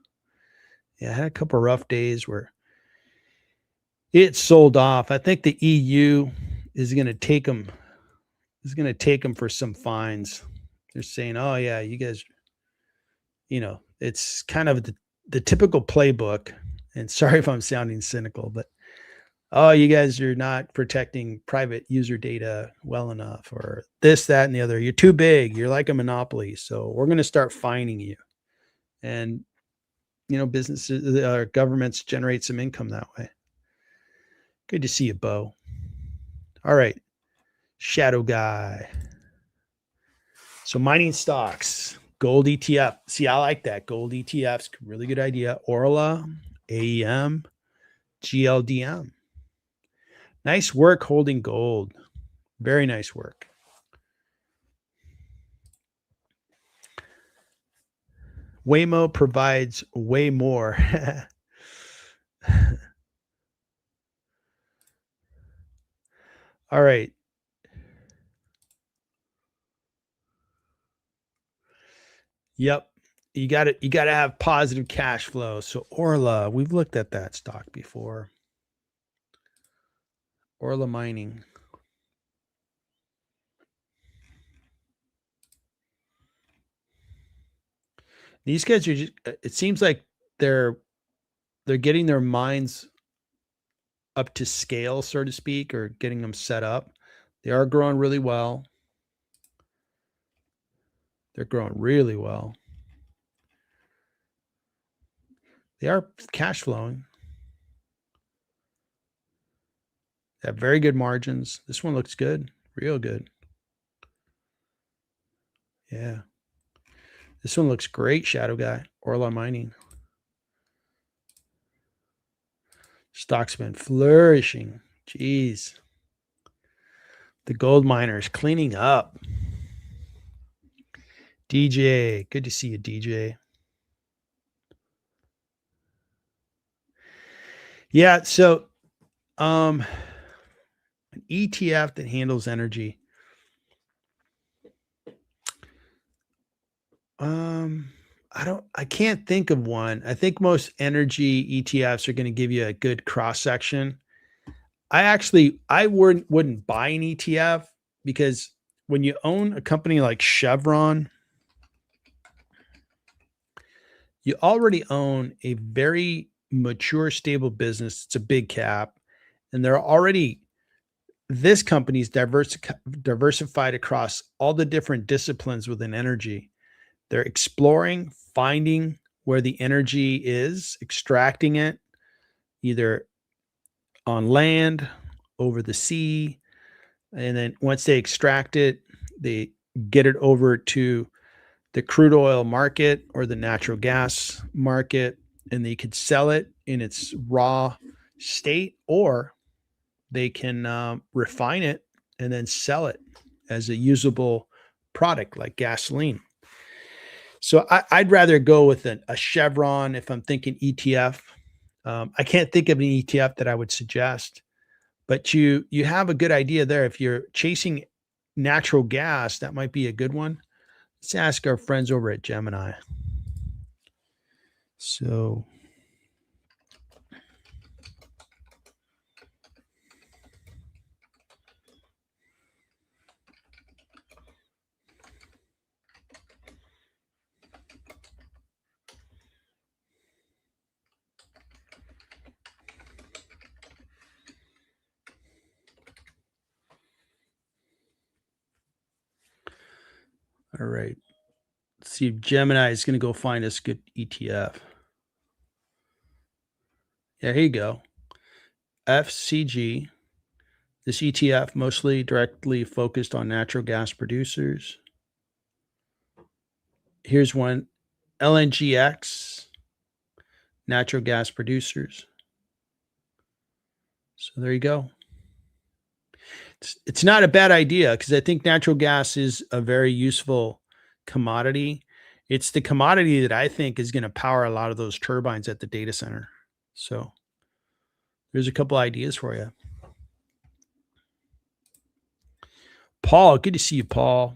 Yeah, it had a couple of rough days where it sold off. I think the EU is going to take them for some fines. They're saying, oh yeah, you guys, it's kind of the typical playbook. And sorry if I'm sounding cynical, but oh, you guys are not protecting private user data well enough, or this, that, and the other. You're too big. You're like a monopoly. So we're going to start fining you. And, businesses or governments generate some income that way. Good to see you, Bo. All right. Shadow guy. So mining stocks, gold ETF. See, I like that. Gold ETFs, really good idea. Orla, AEM, GLDM. Nice work holding gold. Very nice work. Waymo provides way more. All right. Yep. You got to have positive cash flow. So Orla, we've looked at that stock before. Orla Mining. These guys are just, it seems like they're getting their minds up to scale, so to speak, or getting them set up. They are growing really well. They're growing really well. They are cash flowing. They have very good margins. This one looks good, real good. Yeah. This one looks great, Shadow Guy. Orla Mining. Stock's been flourishing. Jeez. The gold miners cleaning up. DJ, good to see you, DJ. Yeah, so an ETF that handles energy. I can't think of one. I think most energy ETFs are going to give you a good cross section. I wouldn't buy an ETF because when you own a company like Chevron, you already own a very mature, stable business. It's a big cap, and this company's diversified across all the different disciplines within energy. They're exploring, finding where the energy is, extracting it, either on land, over the sea, and then once they extract it, they get it over to the crude oil market or the natural gas market, and they could sell it in its raw state, or they can refine it and then sell it as a usable product like gasoline. So I'd rather go with a Chevron if I'm thinking ETF. I can't think of an ETF that I would suggest, but you have a good idea there. If you're chasing natural gas, that might be a good one. Let's ask our friends over at Gemini. So, all right. Let's see if Gemini is going to go find us good ETF. Yeah, here you go. FCG. This ETF mostly directly focused on natural gas producers. Here's one, LNGX, natural gas producers. So there you go. It's not a bad idea because I think natural gas is a very useful commodity. It's the commodity that I think is going to power a lot of those turbines at the data center. So there's a couple ideas for you. Paul, good to see you, Paul.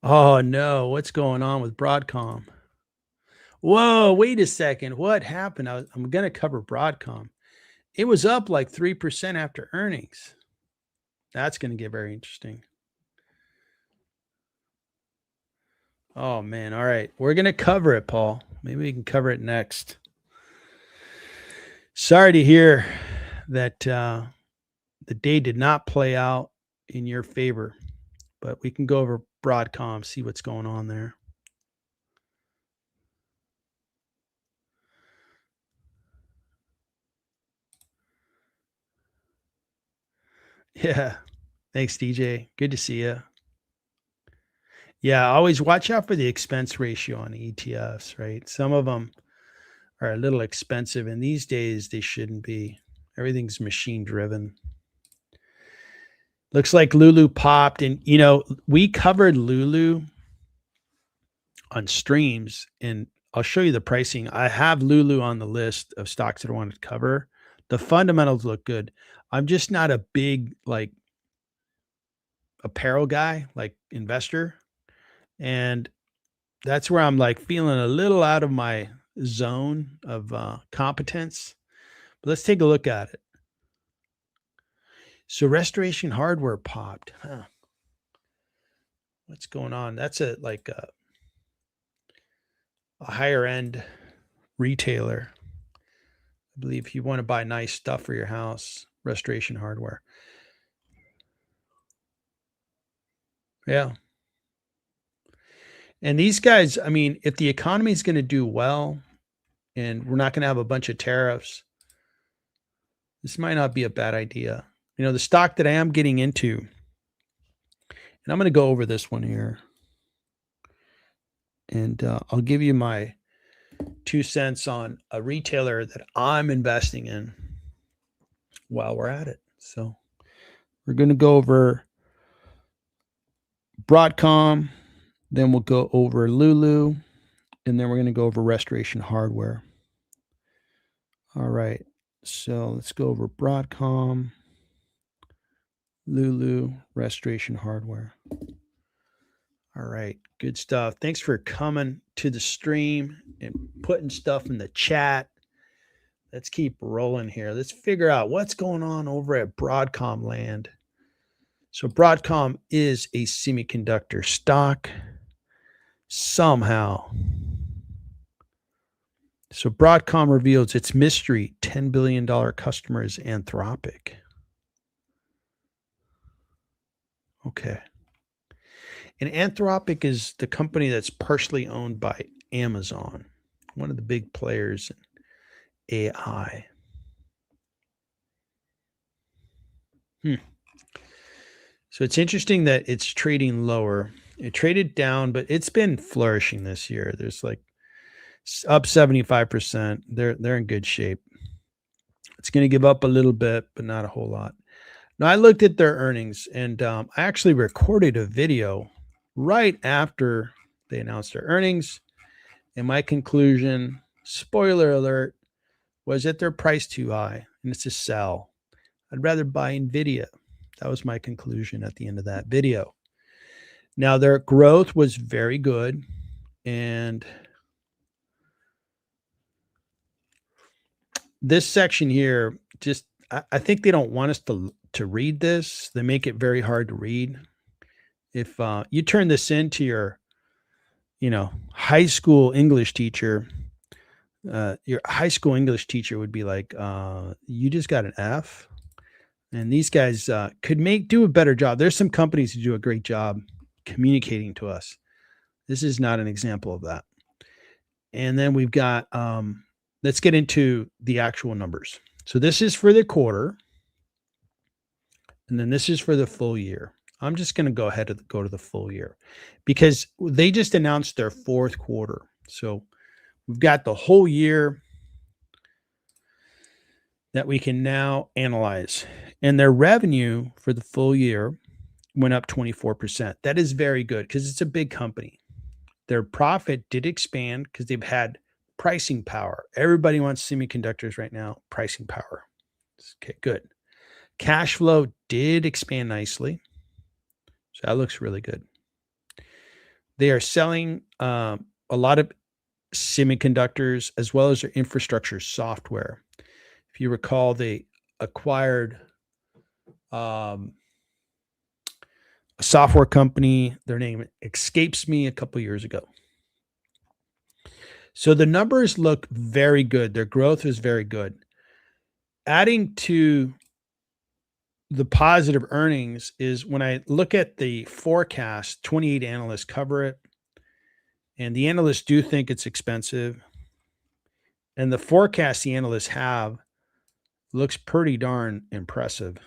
Oh no, what's going on with Broadcom? Whoa, wait a second. What happened? I'm going to cover Broadcom. It was up like 3% after earnings. That's going to get very interesting. Oh man. All right. We're going to cover it, Paul. Maybe we can cover it next. Sorry to hear that the day did not play out in your favor, but we can go over Broadcom, see what's going on there. Yeah. Thanks, DJ. Good to see you. Yeah, always watch out for the expense ratio on ETFs, right? Some of them are a little expensive, and these days they shouldn't be. Everything's machine driven. Looks like Lulu popped, and we covered Lulu on streams, and I'll show you the pricing. I have Lulu on the list of stocks that I wanted to cover. The fundamentals look good. I'm just not a big apparel guy, like investor, and that's where I'm like feeling a little out of my zone of competence. But let's take a look at it. So Restoration Hardware popped. Huh. What's going on? That's a higher end retailer. I believe if you want to buy nice stuff for your house, Restoration Hardware. Yeah. And these guys, I mean, if the economy is going to do well and we're not going to have a bunch of tariffs, this might not be a bad idea. The stock that I am getting into, and I'm going to go over this one here, and I'll give you my 2 cents on a retailer that I'm investing in while we're at it. So we're going to go over Broadcom, then we'll go over Lulu, and then we're going to go over Restoration Hardware. All right. So let's go over Broadcom, Lulu, Restoration Hardware. All right. Good stuff. Thanks for coming to the stream and putting stuff in the chat. Let's keep rolling here. Let's figure out what's going on over at Broadcom land. So Broadcom is a semiconductor stock somehow. So Broadcom reveals its mystery $10 billion customer is Anthropic. Okay. And Anthropic is the company that's partially owned by Amazon, one of the big players in AI. So it's interesting that it's trading lower. It traded down, but it's been flourishing this year. There's like up 75%. They're in good shape. It's going to give up a little bit, but not a whole lot. Now, I looked at their earnings, and I actually recorded a video right after they announced their earnings. And my conclusion, spoiler alert, was that they're priced too high, and it's a sell. I'd rather buy NVIDIA. That was my conclusion at the end of that video. Now, their growth was very good, and this section here, just I think they don't want us to read this. They make it very hard to read. If you turn this into your, high school English teacher, your high school English teacher would be like, you just got an F. And these guys could do a better job. There's some companies who do a great job communicating to us. This is not an example of that. And then we've got, let's get into the actual numbers. So this is for the quarter. And then this is for the full year. I'm just going to go ahead and go to the full year because they just announced their fourth quarter. So we've got the whole year that we can now analyze. And their revenue for the full year went up 24%. That is very good because it's a big company. Their profit did expand because they've had pricing power. Everybody wants semiconductors right now, pricing power. Okay, good. Cash flow did expand nicely. So that looks really good. They are selling a lot of semiconductors as well as their infrastructure software. If you recall, they acquired a software company. Their name escapes me a couple years ago. So the numbers look very good. Their growth is very good. Adding to the positive earnings is when I look at the forecast, 28 analysts cover it, and the analysts do think it's expensive. And the forecast the analysts have looks pretty darn impressive.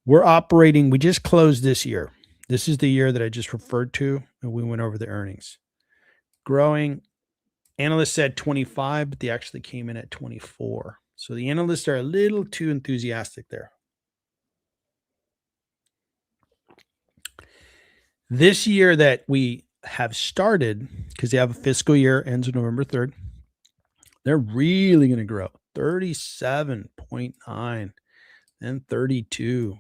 We just closed this year. This is the year that I just referred to, and we went over the earnings. Growing, analysts said 25, but they actually came in at 24. So the analysts are a little too enthusiastic there. This year that we have started, because they have a fiscal year, ends on November 3rd, they're really going to grow 37.9 and 32.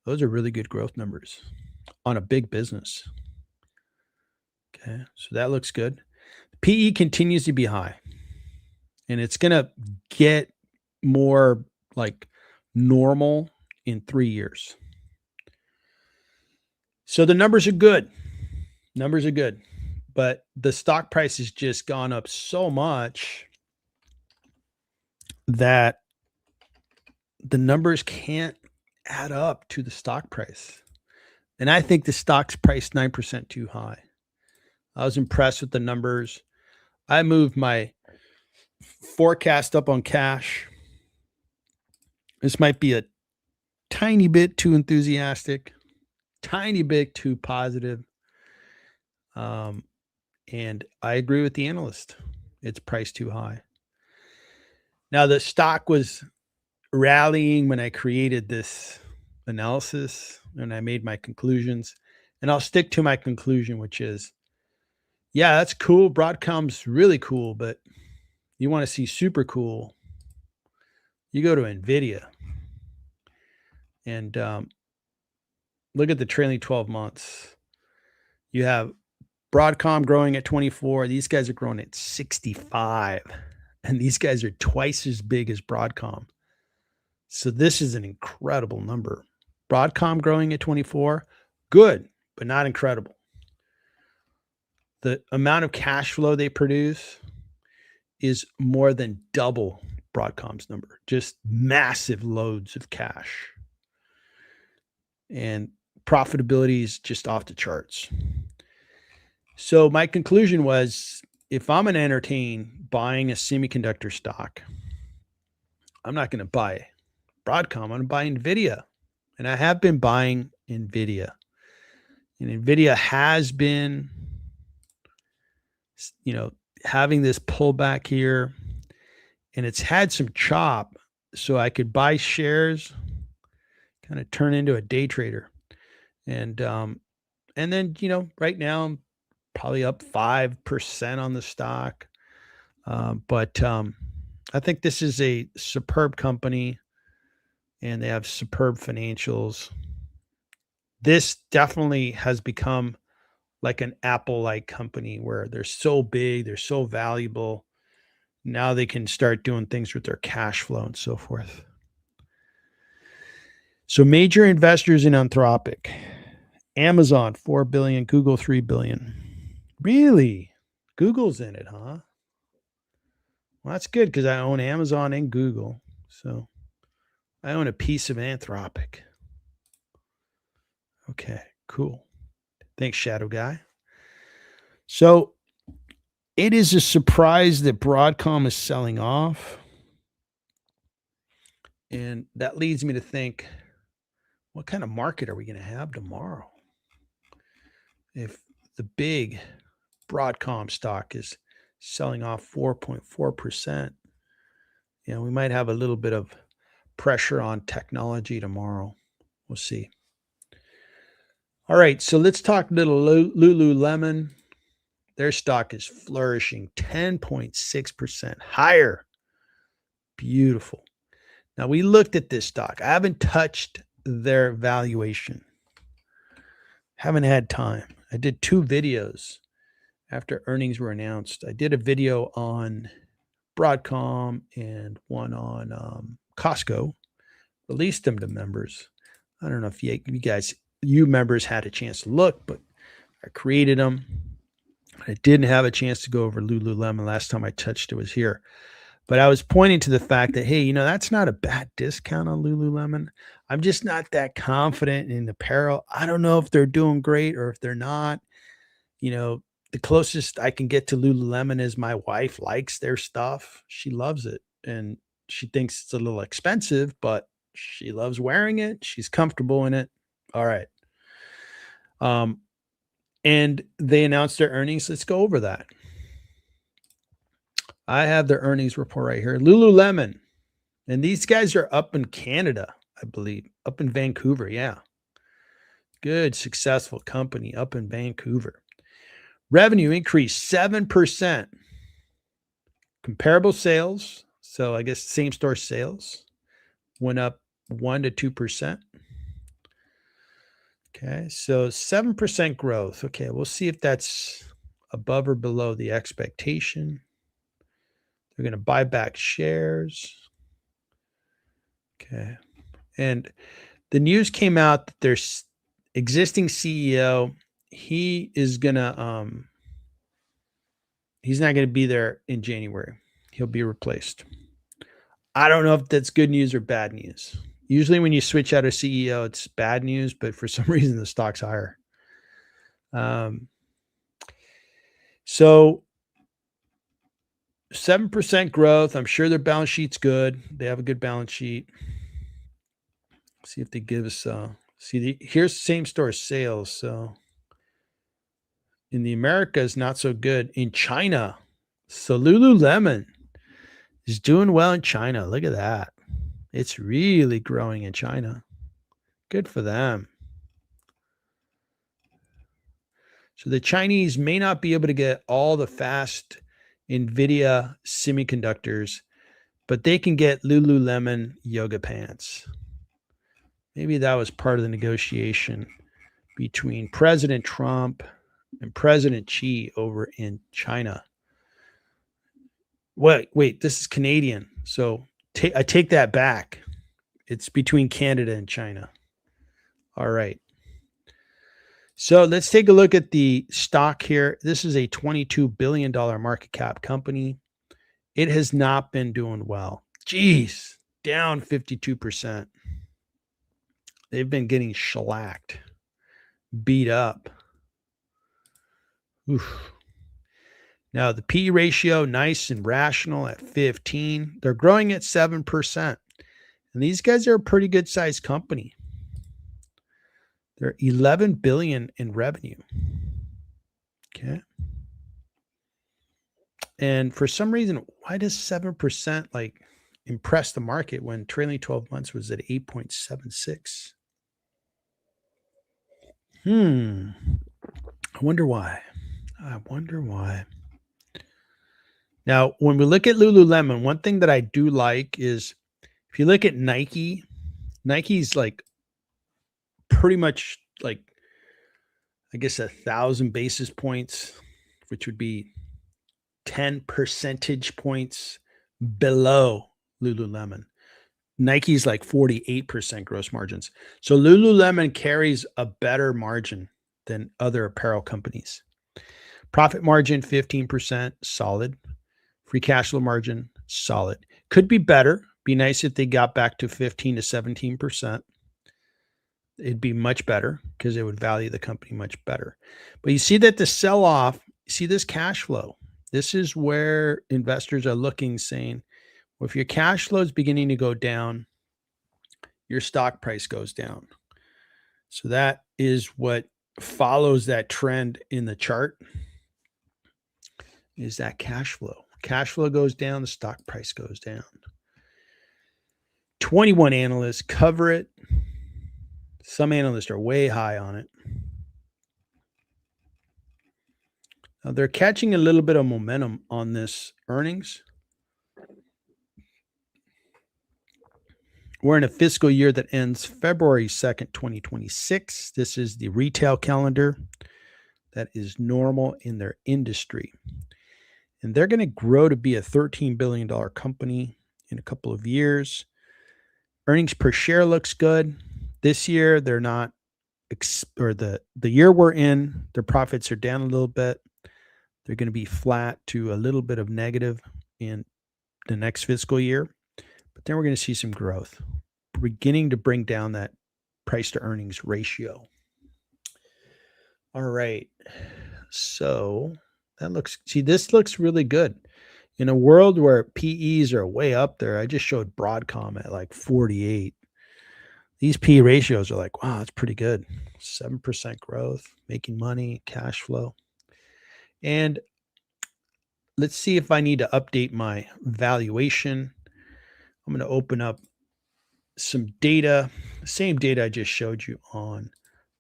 Those are really good growth numbers on a big business. Okay, so that looks good. PE continues to be high, and it's going to get more like normal in 3 years. So the numbers are good. Numbers are good, but the stock price has just gone up so much that the numbers can't add up to the stock price. And I think the stock's priced 9% too high. I was impressed with the numbers. I moved my forecast up on cash. This might be a tiny bit too enthusiastic, tiny bit too positive. And I agree with the analyst. It's priced too high. Now, the stock was rallying when I created this analysis and I made my conclusions. And I'll stick to my conclusion, which is, yeah, that's cool. Broadcom's really cool, but you want to see super cool, you go to NVIDIA and look at the trailing 12 months. You have Broadcom growing at 24. These guys are growing at 65. And these guys are twice as big as Broadcom. So this is an incredible number. Broadcom growing at 24, good, but not incredible. The amount of cash flow they produce is more than double Broadcom's number. Just massive loads of cash. And profitability is just off the charts. So my conclusion was, if I'm going to entertain buying a semiconductor stock, I'm not going to buy Broadcom. I'm going to buy NVIDIA. And I have been buying NVIDIA. And NVIDIA has been, having this pullback here. And it's had some chop. So I could buy shares, kind of turn into a day trader. And then, right now I'm probably up 5% on the stock. But I think this is a superb company and they have superb financials. This definitely has become like an Apple-like company where they're so big, they're so valuable. Now they can start doing things with their cash flow and so forth. So major investors in Anthropic: Amazon, $4 billion, Google, $3 billion. Really? Google's in it, huh? Well, that's good because I own Amazon and Google. So I own a piece of Anthropic. Okay, cool. Thanks, Shadow Guy. So it is a surprise that Broadcom is selling off. And that leads me to think, what kind of market are we going to have tomorrow? If the big Broadcom stock is selling off 4.4%, we might have a little bit of pressure on technology tomorrow. We'll see. All right, so let's talk little Lululemon. Their stock is flourishing 10.6% higher. Beautiful. Now, we looked at this stock. I haven't touched their valuation. Haven't had time. I did 2 videos after earnings were announced. I did a video on Broadcom and one on Costco. Released them to members. I don't know if you guys you members had a chance to look, but I created them. I didn't have a chance to go over Lululemon. Last time I touched it was here. But I was pointing to the fact that, hey, that's not a bad discount on Lululemon. I'm just not that confident in apparel. I don't know if they're doing great or if they're not. The closest I can get to Lululemon is my wife likes their stuff. She loves it. And she thinks it's a little expensive, but she loves wearing it. She's comfortable in it. All right. And they announced their earnings. Let's go over that. I have their earnings report right here. Lululemon. And these guys are up in Canada, I believe. Up in Vancouver. Yeah. Good, successful company up in Vancouver. Revenue increased 7%. Comparable sales, so I guess same store sales, went up 1 to 2%. Okay, so 7% growth. Okay, we'll see if that's above or below the expectation. They're going to buy back shares. Okay, and the news came out that their existing CEO, he is going to he's not going to be there in January. He'll be replaced. I don't know if that's good news or bad news. Usually when you switch out a CEO, it's bad news, but for some reason the stock's higher. So 7% growth. I'm sure their balance sheet's good. They have a good balance sheet. See if they give us here's same store sales. So in the Americas, not so good. In China, so Lululemon is doing well in China. Look at that. It's really growing in China. Good for them. So the Chinese may not be able to get all the fast NVIDIA semiconductors, but they can get Lululemon yoga pants. Maybe that was part of the negotiation between President Trump and President Xi over in China. Wait, this is Canadian. So I take that back. It's between Canada and China. All right. So let's take a look at the stock here. This is a $22 billion market cap company. It has not been doing well. Geez, down 52%. They've been getting shellacked, beat up. Oof. Now, the P ratio, nice and rational at 15. They're growing at 7%. And these guys are a pretty good sized company. They're 11 billion in revenue. Okay. And for some reason, why does 7% impress the market when trailing 12 months was at 8.76? I wonder why. Now, when we look at Lululemon, one thing that I do like is if you look at Nike, Nike's pretty much I guess 1,000 basis points, which would be 10 percentage points below Lululemon. Nike's 48% gross margins. So Lululemon carries a better margin than other apparel companies. Profit margin, 15%, solid. Free cash flow margin, solid. Could be better. Be nice if they got back to 15 to 17%. It'd be much better because it would value the company much better. But you see that the sell-off, you see this cash flow. This is where investors are looking, saying, well, if your cash flow is beginning to go down, your stock price goes down. So that is what follows that trend in the chart, is that cash flow. Cash flow goes down, the stock price goes down. 21 analysts cover it. Some analysts are way high on it. Now they're catching a little bit of momentum on this earnings. We're in a fiscal year that ends February 2nd, 2026. This is the retail calendar that is normal in their industry. And they're going to grow to be a $13 billion company in a couple of years. Earnings per share looks good. This year, they're not or the year we're in, their profits are down a little bit. They're going to be flat to a little bit of negative in the next fiscal year, but then we're going to see some growth, beginning to bring down that price to earnings ratio. All right. So this looks really good. In a world where PEs are way up there, I just showed Broadcom at like 48. These PE ratios are like, wow, that's pretty good. 7% growth, making money, cash flow. And let's see if I need to update my valuation. I'm going to open up some data, the same data I just showed you on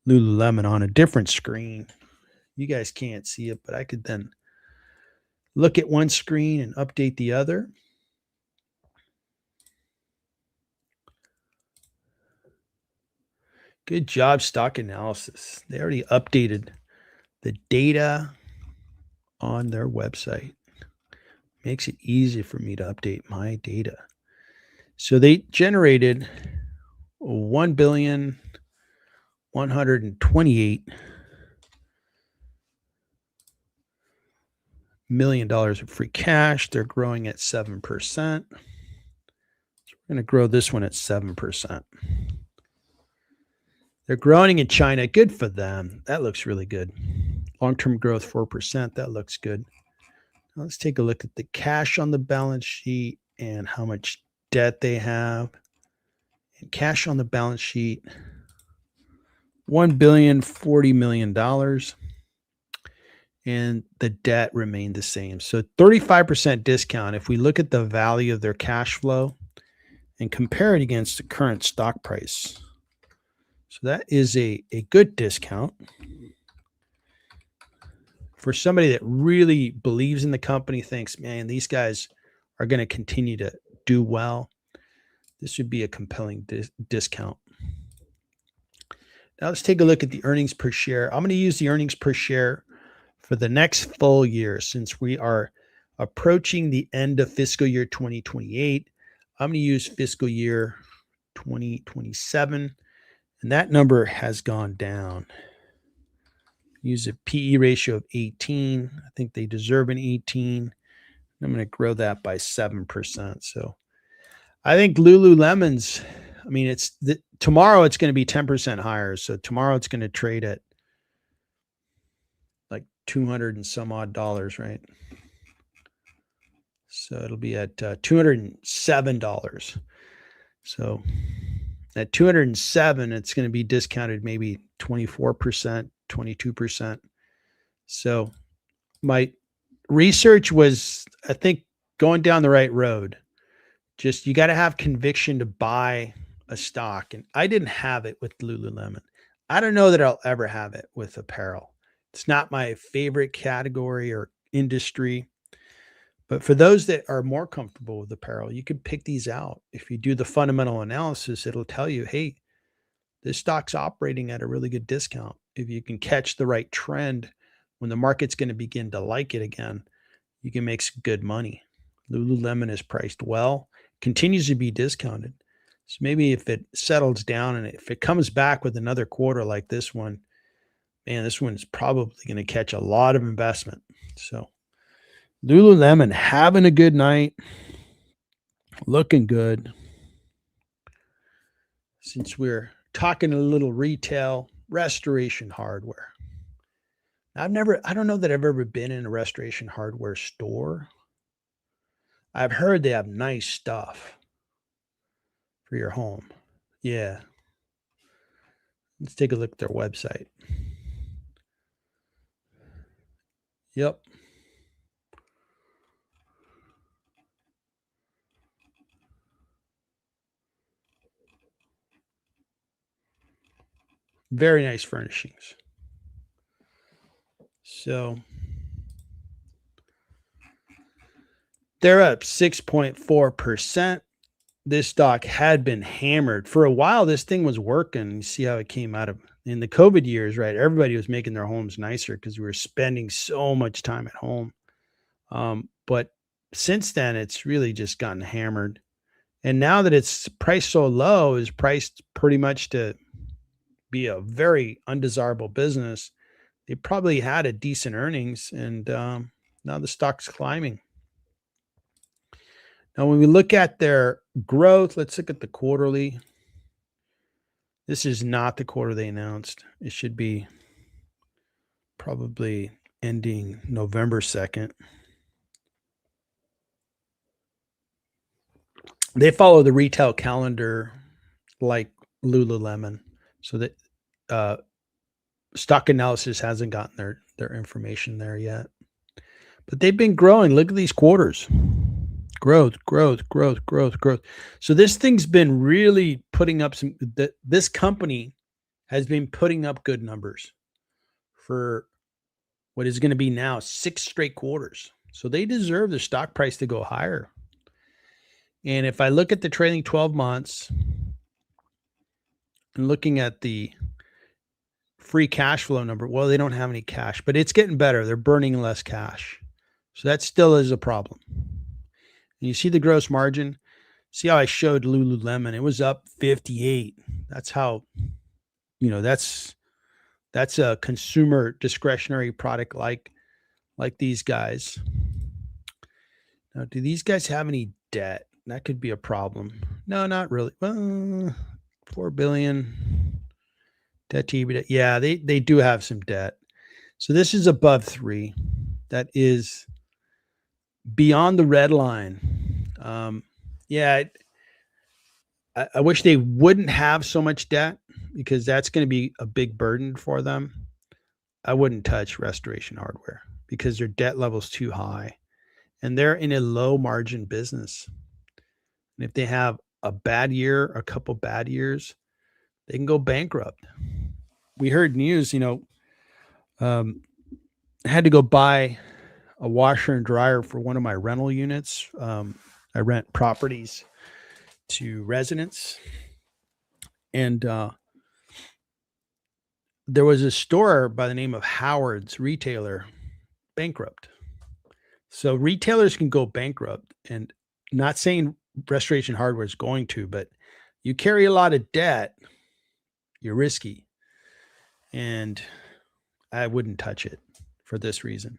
Lululemon on a different screen. You guys can't see it, but I could then look at one screen and update the other. Good job, stock analysis. They already updated the data on their website. Makes it easy for me to update my data. So they generated $1,128 million of free cash. They're growing at 7%. So we're going to grow this one at 7%. They're growing in China. Good for them. That looks really good. Long-term growth, 4%. That looks good. Now let's take a look at the cash on the balance sheet and how much debt they have. And cash on the balance sheet, $1,040 million. And the debt remained the same. So 35% discount. If we look at the value of their cash flow and compare it against the current stock price. So that is a good discount. For somebody that really believes in the company, thinks, man, these guys are going to continue to do well, this would be a compelling discount. Now let's take a look at the earnings per share. I'm going to use the earnings per share for the next full year since we are approaching the end of fiscal year 2028. I'm going to use fiscal year 2027, and that number has gone down. Use a PE ratio of 18. I think they deserve an 18. I'm going to grow that by 7%. So I think Lululemon's, I mean, tomorrow it's going to be 10% higher. So tomorrow it's going to trade at like 200 and some odd dollars, right? So it'll be at $207. So at 207, it's going to be discounted maybe 24%, 22%. So my research was, I think, going down the right road. Just you got to have conviction to buy a stock. And I didn't have it with Lululemon. I don't know that I'll ever have it with apparel. It's not my favorite category or industry. But for those that are more comfortable with apparel, you can pick these out. If you do the fundamental analysis, it'll tell you, hey, this stock's operating at a really good discount. If you can catch the right trend when the market's going to begin to like it again, you can make some good money. Lululemon is priced well, continues to be discounted. So maybe if it settles down and if it comes back with another quarter like this one, man, this one's probably going to catch a lot of investment. So Lululemon having a good night, looking good. Since we're talking a little retail, Restoration Hardware. I don't know that I've ever been in a Restoration Hardware store. I've heard they have nice stuff for your home. Yeah. Let's take a look at their website. Yep. Very nice furnishings. So they're up 6.4%. This stock had been hammered for a while. This thing was working. You see how it came out of in the COVID years, right? Everybody was making their homes nicer because we were spending so much time at home. But since then, it's really just gotten hammered. And now that it's priced so low, is priced pretty much to be a very undesirable business. They probably had a decent earnings, and now the stock's climbing. Now, when we look at their growth, let's look at the quarterly. This is not the quarter they announced. It should be probably ending November 2nd. They follow the retail calendar like Lululemon, so that stock analysis hasn't gotten their information there yet. But they've been growing. Look at these quarters. Growth. So this thing's been really putting up this company has been putting up good numbers for what is going to be now 6 straight quarters. So they deserve the stock price to go higher. And if I look at the trailing 12 months and looking at the free cash flow number, well, they don't have any cash, but it's getting better. They're burning less cash. So that still is a problem. And you see the gross margin. See how I showed Lululemon? It was up 58. That's how, that's a consumer discretionary product like these guys. Now, do these guys have any debt? That could be a problem. No, not really. Well, $4 billion debt to EBITDA. Yeah, they do have some debt. So this is above 3. That is beyond the red line. I wish they wouldn't have so much debt, because that's going to be a big burden for them. I wouldn't touch Restoration Hardware because their debt level is too high, and they're in a low margin business. And if they have a bad year, a couple bad years, they can go bankrupt. We heard news, I had to go buy a washer and dryer for one of my rental units. I rent properties to residents, and there was a store by the name of Howard's, retailer, bankrupt. So retailers can go bankrupt, and not saying Restoration Hardware is going to, but you carry a lot of debt, you're risky, and I wouldn't touch it for this reason.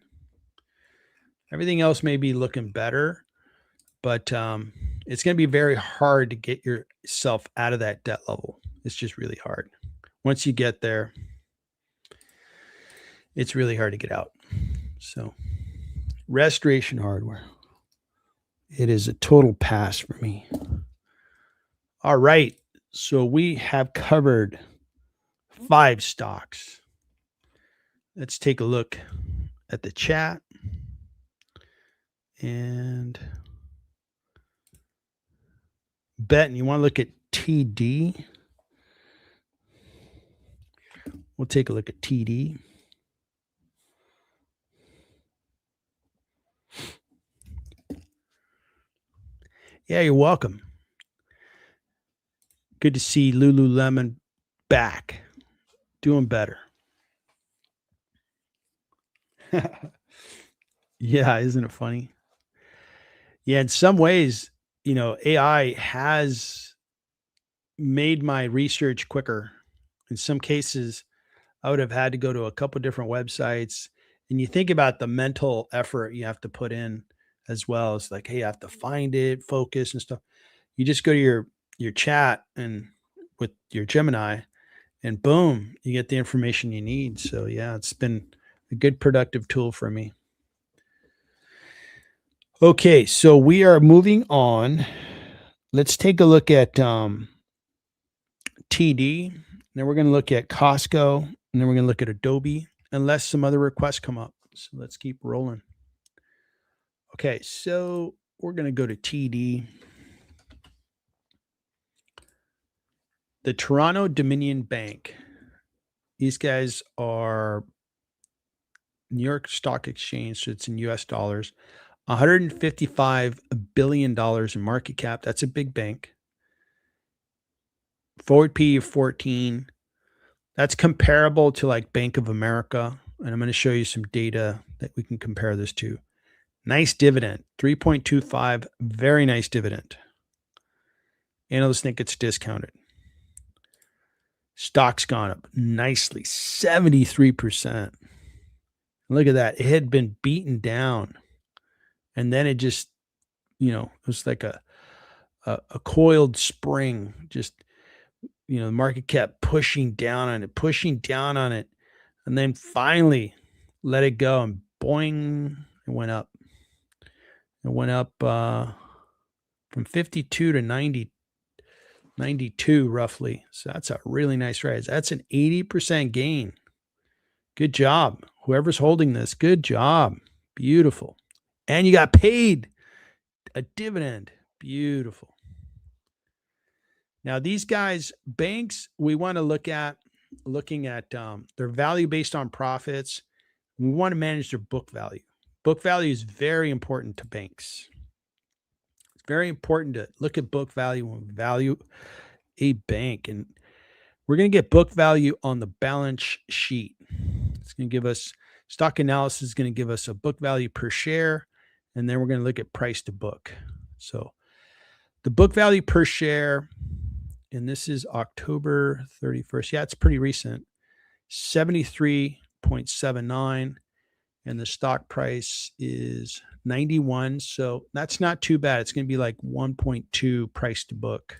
Everything else may be looking better, but it's going to be very hard to get yourself out of that debt level. It's just really hard. Once you get there, it's really hard to get out. So Restoration Hardware, it is a total pass for me. All right. So we have covered 5 stocks. Let's take a look at the chat. And Benton, you want to look at TD? We'll take a look at TD. Yeah, you're welcome. Good to see Lululemon back, doing better. Yeah, isn't it funny? Yeah, in some ways, AI has made my research quicker. In some cases, I would have had to go to a couple different websites, and you think about the mental effort you have to put in as well. It's like, hey, I have to find it, focus and stuff. You just go to your chat and with your Gemini, and boom, you get the information you need. So yeah, it's been a good productive tool for me. Okay, so we are moving on. Let's take a look at TD. Then we're going to look at Costco, and then we're going to look at Adobe, unless some other requests come up. So let's keep rolling. Okay, so we're going to go to TD. The Toronto Dominion Bank. These guys are New York Stock Exchange, so it's in US dollars. $155 billion in market cap. That's a big bank. Forward P of 14. That's comparable to like Bank of America. And I'm going to show you some data that we can compare this to. Nice dividend, 3.25. Very nice dividend. Analysts think it's discounted. Stock's gone up nicely, 73%. Look at that. It had been beaten down. And then it just, it was like a coiled spring. Just, the market kept pushing down on it. And then finally let it go and boing, it went up. It went up from 52 to 92 roughly. So that's a really nice rise. That's an 80% gain. Good job. Whoever's holding this, good job. Beautiful. And you got paid a dividend. Beautiful. Now, these guys, banks, we want to looking at their value based on profits. We want to manage their book value. Book value is very important to banks. It's very important to look at book value when we value a bank. And we're going to get book value on the balance sheet. It's going to give us stock analysis, is going to give us a book value per share. And then we're going to look at price to book. So the book value per share, and this is October 31st. Yeah, it's pretty recent. 73.79. And the stock price is 91. So that's not too bad. It's going to be like 1.2 price to book.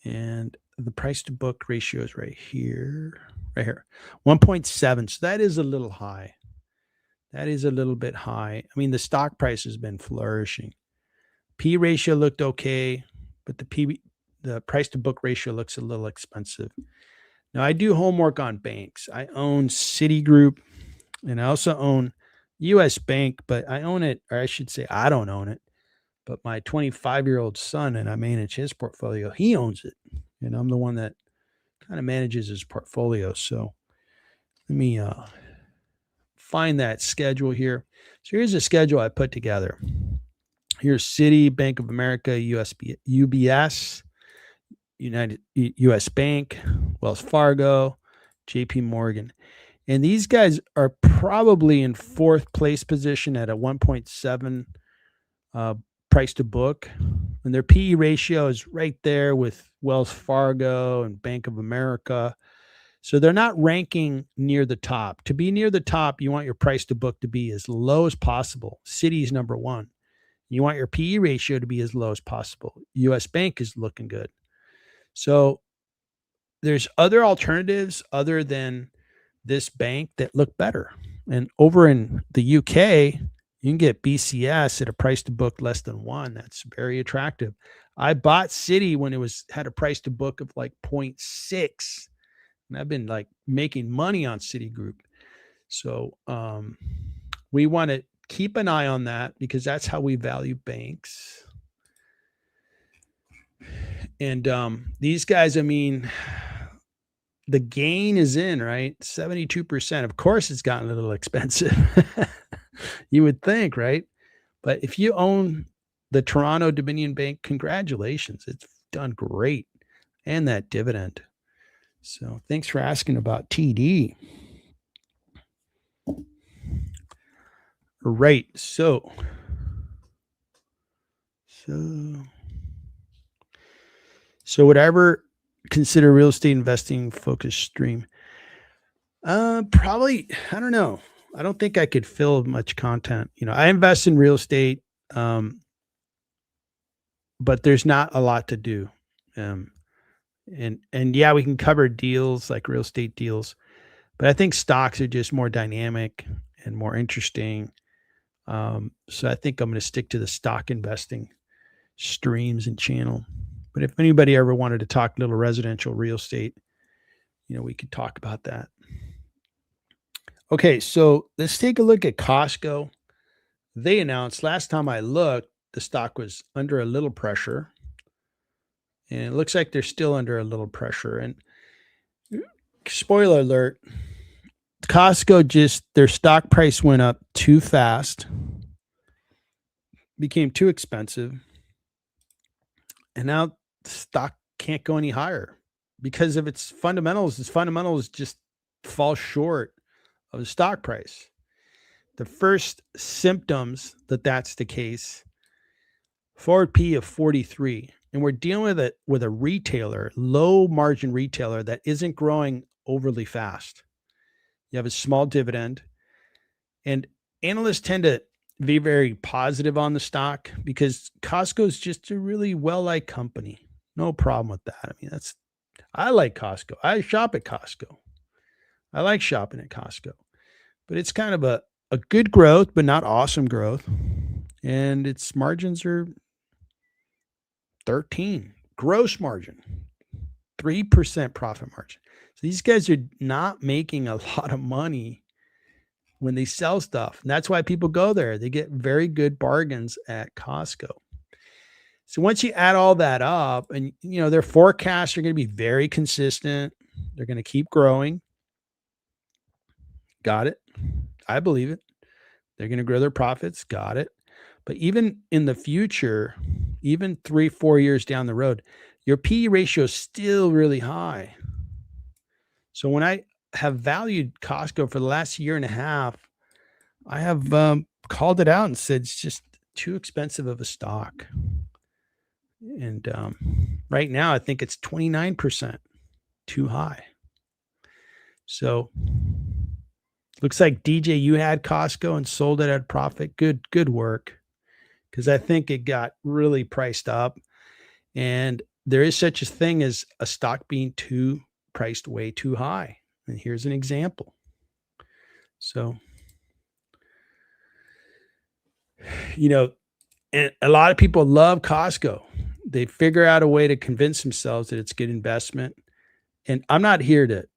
And the price to book ratio is right here. 1.7. So that is a little high. That is a little bit high. I mean, the stock price has been flourishing. P ratio looked okay, but the price to book ratio looks a little expensive. Now, I do homework on banks. I own Citigroup, and I also own U.S. Bank, but I own it, or I should say I don't own it, but my 25-year-old son, and I manage his portfolio, he owns it, and I'm the one that kind of manages his portfolio. So let me find that schedule here. So here's a schedule I put together. Here's Citi, Bank of America, UBS, U.S. Bank, Wells Fargo, JP Morgan. And these guys are probably in fourth place position at a 1.7 price to book. And their PE ratio is right there with Wells Fargo and Bank of America. So they're not ranking near the top. To be near the top, you want your price to book to be as low as possible. Citi's number one. You want your PE ratio to be as low as possible. U.S. Bank is looking good. So there's other alternatives other than this bank that look better. And over in the UK, you can get BCS at a price to book less than 1. That's very attractive. I bought Citi when it had a price to book of like 0.6. And I've been like making money on Citigroup. So we want to keep an eye on that because that's how we value banks. And these guys, I mean, the gain is in, right? 72%. Of course, it's gotten a little expensive. You would think, right? But if you own the Toronto Dominion Bank, congratulations. It's done great. And that dividend. So thanks for asking about TD. Right. So would I ever consider real estate investing focused stream? Probably, I don't know. I don't think I could fill much content. I invest in real estate, but there's not a lot to do. And yeah, we can cover deals like real estate deals, but I think stocks are just more dynamic and more interesting. So I think I'm going to stick to the stock investing streams and channel. But if anybody ever wanted to talk a little residential real estate, we could talk about that. Okay, so let's take a look at Costco. They announced last time I looked, the stock was under a little pressure. And it looks like they're still under a little pressure. And spoiler alert, Costco their stock price went up too fast, became too expensive. And now the stock can't go any higher because of its fundamentals. Its fundamentals just fall short of the stock price. The first symptoms that that's the case, forward P of 43. And we're dealing with a retailer, low margin retailer that isn't growing overly fast. You have a small dividend, and analysts tend to be very positive on the stock because Costco is just a really well-liked company. No problem with that. I mean, I like Costco. I shop at Costco. I like shopping at Costco, but it's kind of a good growth, but not awesome growth. And its margins are 13 gross margin, 3% profit margin. So these guys are not making a lot of money when they sell stuff. And that's why people go there. They get very good bargains at Costco. So once you add all that up, and their forecasts are going to be very consistent. They're going to keep growing. Got it. I believe it. They're going to grow their profits. Got it. But even in the future, even 3-4 years down the road, your PE ratio is still really high. So when I have valued Costco for the last year and a half, I have called it out and said it's just too expensive of a stock. And right now, I think it's 29% too high. So looks like DJ, you had Costco and sold it at profit. Good work. Because I think it got really priced up. And there is such a thing as a stock being priced way too high. And here's an example. So, and a lot of people love Costco. They figure out a way to convince themselves that it's good investment. And I'm not here to,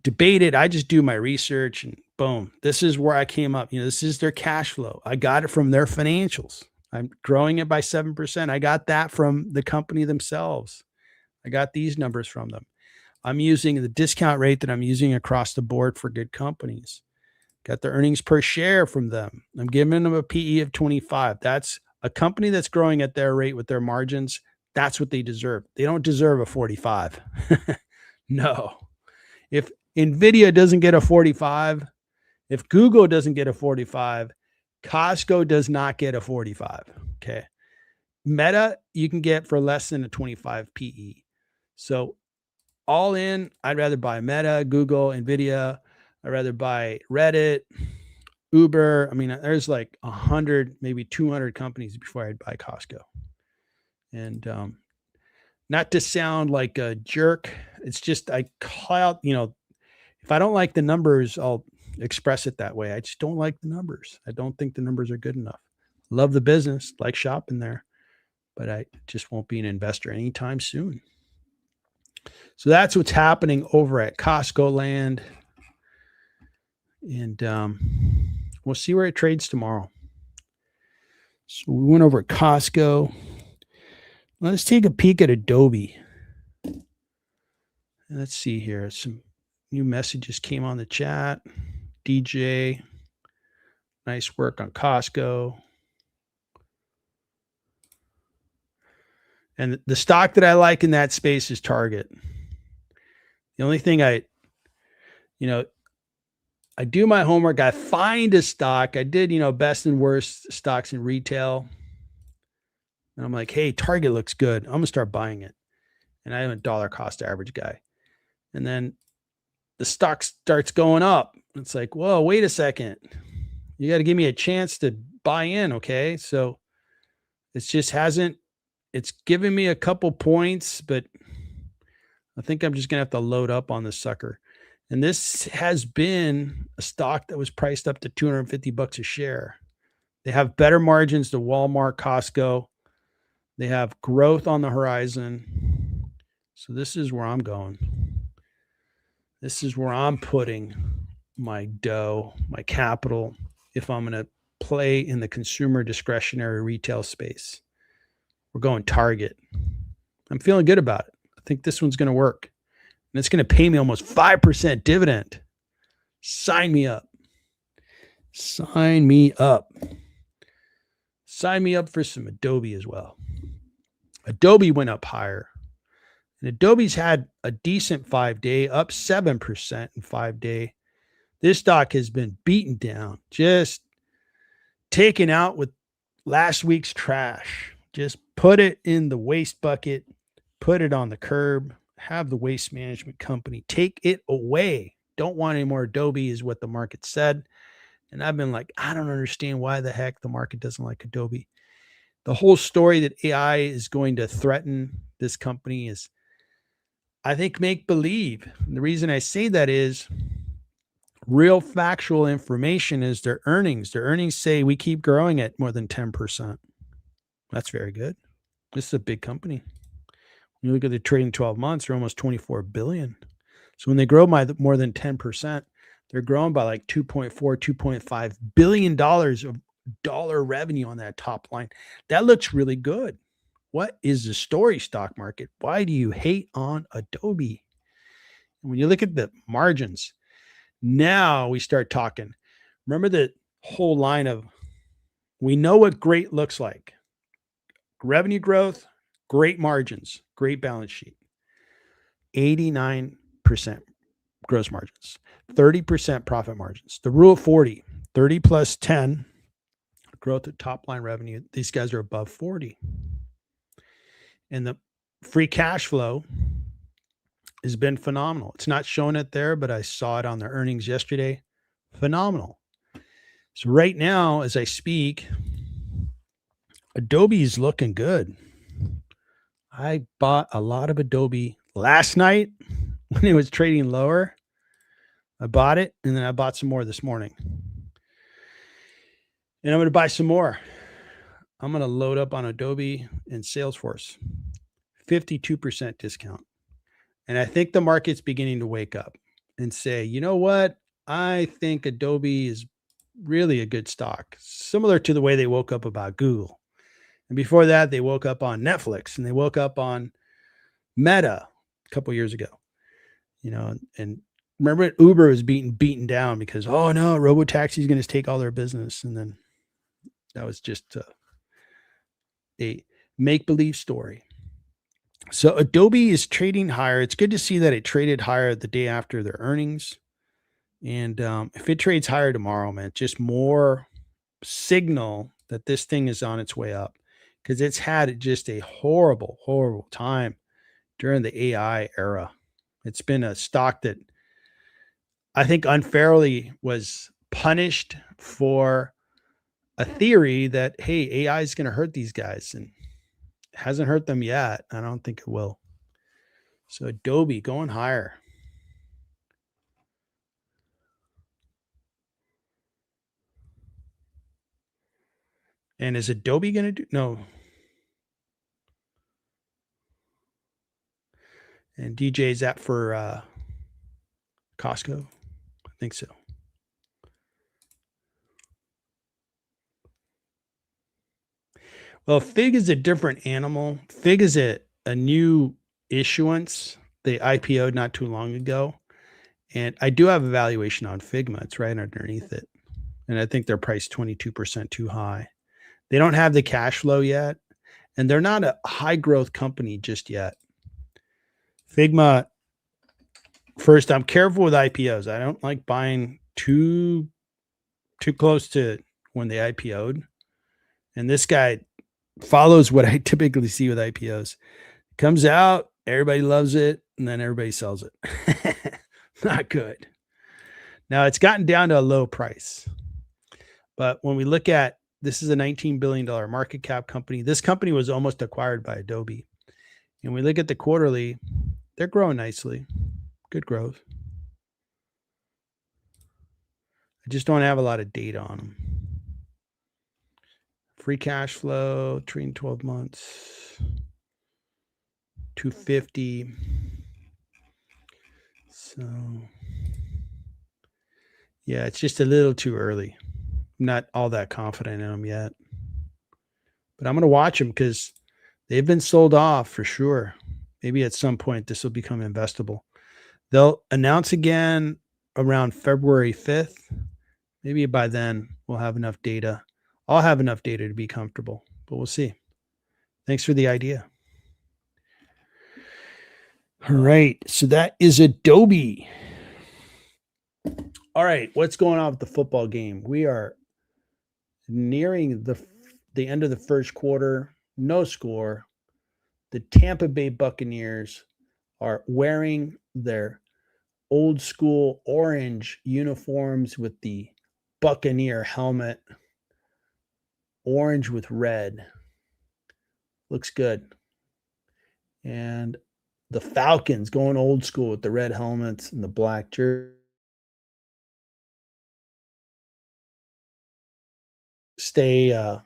debate it. I just do my research and boom, this is where I came up. This is their cash flow. I got it from their financials. I'm growing it by 7%. I got that from the company themselves. I got these numbers from them. I'm using the discount rate that I'm using across the board for good companies. Got the earnings per share from them. I'm giving them a PE of 25. That's a company that's growing at their rate with their margins. That's what they deserve. They don't deserve a 45. No. If NVIDIA doesn't get a 45, if Google doesn't get a 45, Costco does not get a 45. Okay. Meta, you can get for less than a 25 PE. So all in, I'd rather buy Meta, Google, NVIDIA. I'd rather buy Reddit, Uber. I mean, there's like 100, maybe 200 companies before I'd buy Costco. And not to sound like a jerk, it's just I call out, if I don't like the numbers, I'll express it that way. I just don't like the numbers. I don't think the numbers are good enough. Love the business, like shopping there, but I just won't be an investor anytime soon. So that's what's happening over at Costco land. And we'll see where it trades tomorrow. So we went over at Costco. Let's take a peek at Adobe. Let's see here. Some new messages came on the chat. DJ, nice work on Costco. And the stock that I like in that space is Target. The only thing I do my homework. I find a stock. I did, best and worst stocks in retail. And I'm like, hey, Target looks good. I'm going to start buying it. And I am a dollar cost average guy. And then the stock starts going up. It's like, whoa, wait a second. You got to give me a chance to buy in. Okay. So it's given me a couple points, but I think I'm just going to have to load up on this sucker. And this has been a stock that was priced up to $250 a share. They have better margins than Walmart, Costco. They have growth on the horizon. So this is where I'm going. This is where I'm putting my dough, my capital, if I'm going to play in the consumer discretionary retail space. We're going Target. I'm feeling good about it. I think this one's going to work. And it's going to pay me almost 5% dividend. Sign me up. Sign me up. Sign me up for some Adobe as well. Adobe went up higher. And Adobe's had a decent 5-day, up 7% in 5-day. This stock has been beaten down, just taken out with last week's trash. Just put it in the waste bucket, put it on the curb, have the waste management company take it away. Don't want any more Adobe is what the market said. And I've been like, I don't understand why the heck the market doesn't like Adobe. The whole story that AI is going to threaten this company is, I think, make believe. And the reason I say that is real factual information is their earnings. Their earnings say we keep growing at more than 10%. That's very good. This is a big company. When you look at the trading 12 months, they're almost 24 billion. So when they grow by more than 10%, they're growing by like 2.4, 2.5 billion dollars of dollar revenue on that top line. That looks really good. What is the story, stock market? Why do you hate on Adobe? When you look at the margins, now we start talking. Remember the whole line of, we know what great looks like. Revenue growth, great margins, great balance sheet. 89% gross margins, 30% profit margins. The rule of 40, 30 plus 10, growth of top line revenue. These guys are above 40. And the free cash flow has been phenomenal. It's not showing it there, but I saw it on their earnings yesterday. Phenomenal. So right now, as I speak, Adobe is looking good. I bought a lot of Adobe last night when it was trading lower. I bought it, and then I bought some more this morning. And I'm going to buy some more. I'm going to load up on Adobe and Salesforce. 52% discount. And I think the market's beginning to wake up and say, you know what? I think Adobe is really a good stock, similar to the way they woke up about Google. And before that, they woke up on Netflix and they woke up on Meta a couple years ago. And remember Uber was beaten down because, oh no, robo-taxi is going to take all their business. And then that was just a make-believe story. So Adobe is trading higher. It's good to see that it traded higher the day after their earnings. And if it trades higher tomorrow, man, just more signal that this thing is on its way up, because it's had just a horrible, horrible time during the AI era. It's been a stock that I think unfairly was punished for a theory that, hey, AI is going to hurt these guys, and it hasn't hurt them yet. I don't think it will. So Adobe going higher. And is Adobe going to do? No. And DJ, is that for Costco? I think so. Well, FIG is a different animal. FIG is a new issuance. They IPO'd not too long ago. And I do have a valuation on Figma. It's right underneath it. And I think they're priced 22% too high. They don't have the cash flow yet. And they're not a high growth company just yet. Figma, first, I'm careful with IPOs. I don't like buying too close to when they IPO'd. And this guy follows what I typically see with IPOs. Comes out, everybody loves it, and then everybody sells it. Not good. Now, it's gotten down to a low price. But when we look at, this is a $19 billion market cap company. This company was almost acquired by Adobe. And we look at the quarterly, they're growing nicely. Good growth. I just don't have a lot of data on them. Free cash flow, trading 12 months, 250. So, yeah, it's just a little too early. I'm not all that confident in them yet. But I'm going to watch them because they've been sold off for sure. Maybe at some point this will become investable. They'll announce again around February 5th. Maybe by then we'll have enough data. I'll have enough data to be comfortable, but we'll see. Thanks for the idea. All right. So that is Adobe. All right. What's going on with the football game? We are nearing the end of the first quarter. no score. The Tampa Bay Buccaneers are wearing their old school orange uniforms with the Buccaneer helmet, orange with red. Looks good. And the Falcons going old school with the red helmets and the black jersey. Stay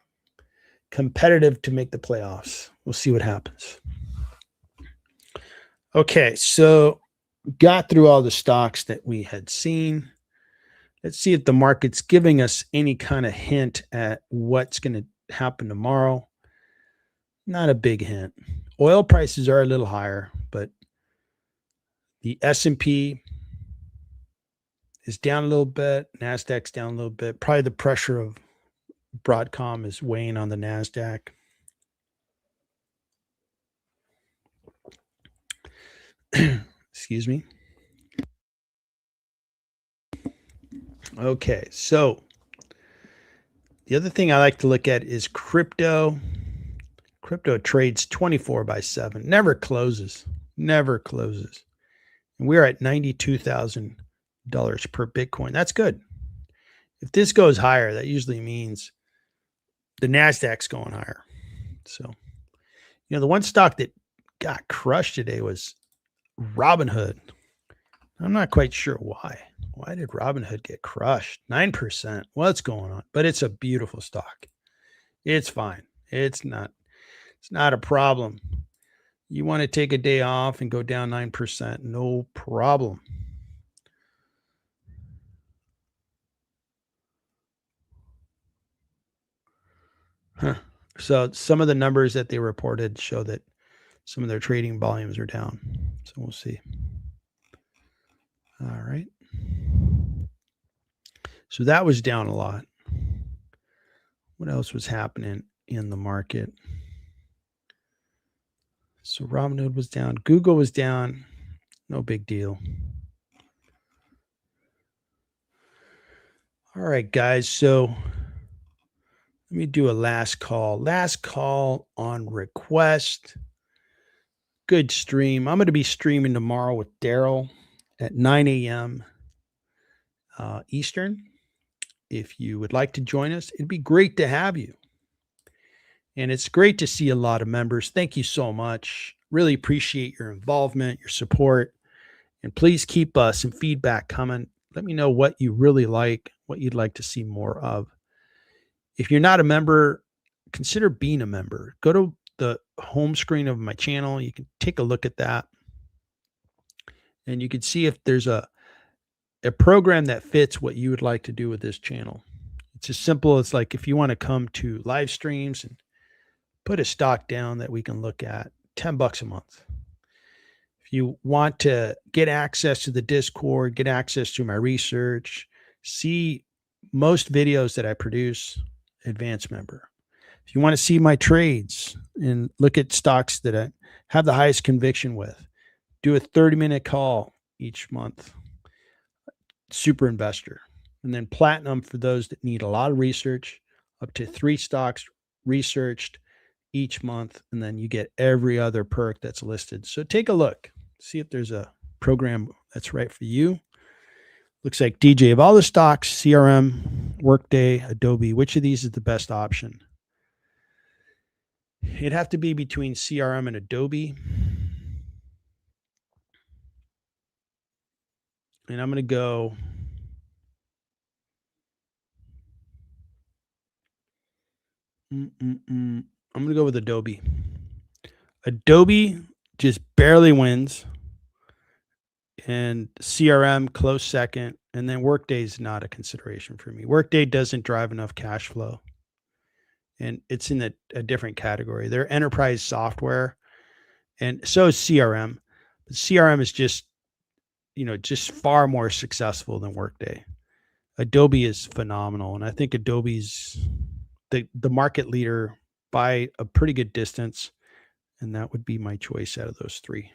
competitive to make the playoffs. We'll see what happens. Okay, so got through all the stocks that we had seen. Let's see if the market's giving us any kind of hint at what's going to happen tomorrow. Not a big hint. Oil prices are a little higher, but the S&P is down a little bit. NASDAQ's down a little bit. Probably the pressure of Broadcom is weighing on the NASDAQ. Excuse me. Okay, so the other thing I like to look at is crypto. Crypto trades 24/7, never closes, never closes. And we're at $92,000 per Bitcoin. That's good. If this goes higher, that usually means the NASDAQ's going higher. So, the one stock that got crushed today was Robinhood. I'm not quite sure why. Why did Robinhood get crushed? 9%. What's going on? But it's a beautiful stock. It's fine. It's not a problem. You want to take a day off and go down 9%, no problem. So some of the numbers that they reported show that some of their trading volumes are down. So we'll see. All right. So that was down a lot. What else was happening in the market? So Robinhood was down. Google was down. No big deal. All right, guys. So let me do a last call. Last call on request. Good stream. I'm going to be streaming tomorrow with Daryl at 9 a.m. Eastern. If you would like to join us, it'd be great to have you. And it's great to see a lot of members. Thank you so much. Really appreciate your involvement, your support. And please keep some feedback coming. Let me know what you really like, what you'd like to see more of. If you're not a member, consider being a member. Go to the home screen of my channel. You can take a look at that. And you can see if there's a program that fits what you would like to do with this channel. It's as simple as like if you want to come to live streams and put a stock down that we can look at, $10 a month. If you want to get access to the Discord, get access to my research, see most videos that I produce, advanced member. If you want to see my trades and look at stocks that I have the highest conviction with, do a 30-minute call each month. Super investor. And then platinum for those that need a lot of research, up to 3 stocks researched each month. And then you get every other perk that's listed. So take a look, see if there's a program that's right for you. Looks like DJ, of all the stocks, CRM, Workday, Adobe, which of these is the best option? It'd have to be between CRM and Adobe. And I'm going to go I'm going to go with Adobe. Adobe just barely wins. And CRM close second. And then Workday is not a consideration for me. Workday doesn't drive enough cash flow. And it's in a different category. They're enterprise software. And so is CRM. But CRM is just far more successful than Workday. Adobe is phenomenal. And I think Adobe's the market leader by a pretty good distance. And that would be my choice out of those 3.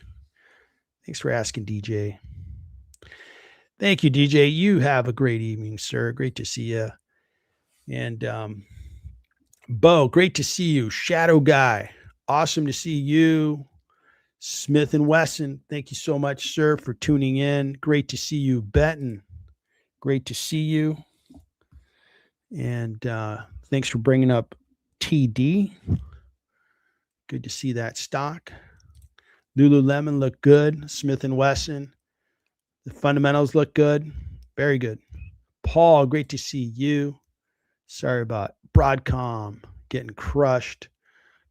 Thanks for asking, DJ. Thank you, DJ. You have a great evening, sir. Great to see you. And Bo, great to see you. Shadow Guy, awesome to see you. Smith and Wesson, thank you so much, sir, for tuning in. Great to see you. Benton, great to see you. And thanks for bringing up TD. Good to see that stock. Lululemon look good. Smith and Wesson, the fundamentals look good. Very good. Paul, great to see you. Sorry about Broadcom getting crushed.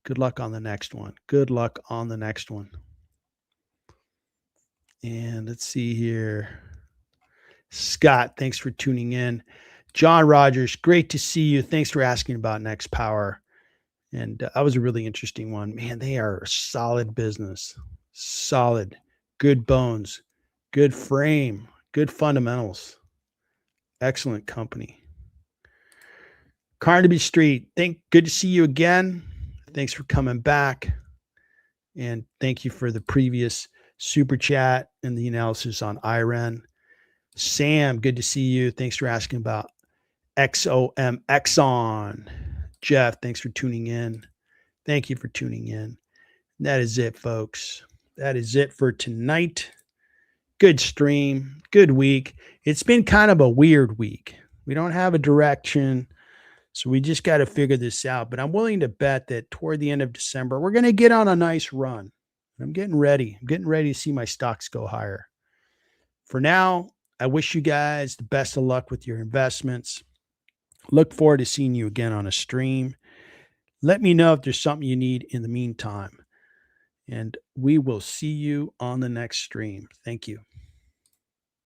Good luck on the next one. Good luck on the next one. And let's see here. Scott, thanks for tuning in. John Rogers, great to see you. Thanks for asking about Next Power. And that was a really interesting one. Man, they are a solid business. Solid. Good bones. Good frame. Good fundamentals. Excellent company. Carnaby Street, good to see you again. Thanks for coming back. And thank you for the previous super chat and the analysis on IREN. Sam, good to see you. Thanks for asking about Exxon. Jeff, thanks for tuning in. Thank you for tuning in. And that is it, folks. That is it for tonight. Good stream. Good week. It's been kind of a weird week. We don't have a direction. So we just got to figure this out. But I'm willing to bet that toward the end of December, we're going to get on a nice run. I'm getting ready. I'm getting ready to see my stocks go higher. For now, I wish you guys the best of luck with your investments. Look forward to seeing you again on a stream. Let me know if there's something you need in the meantime. And we will see you on the next stream. Thank you.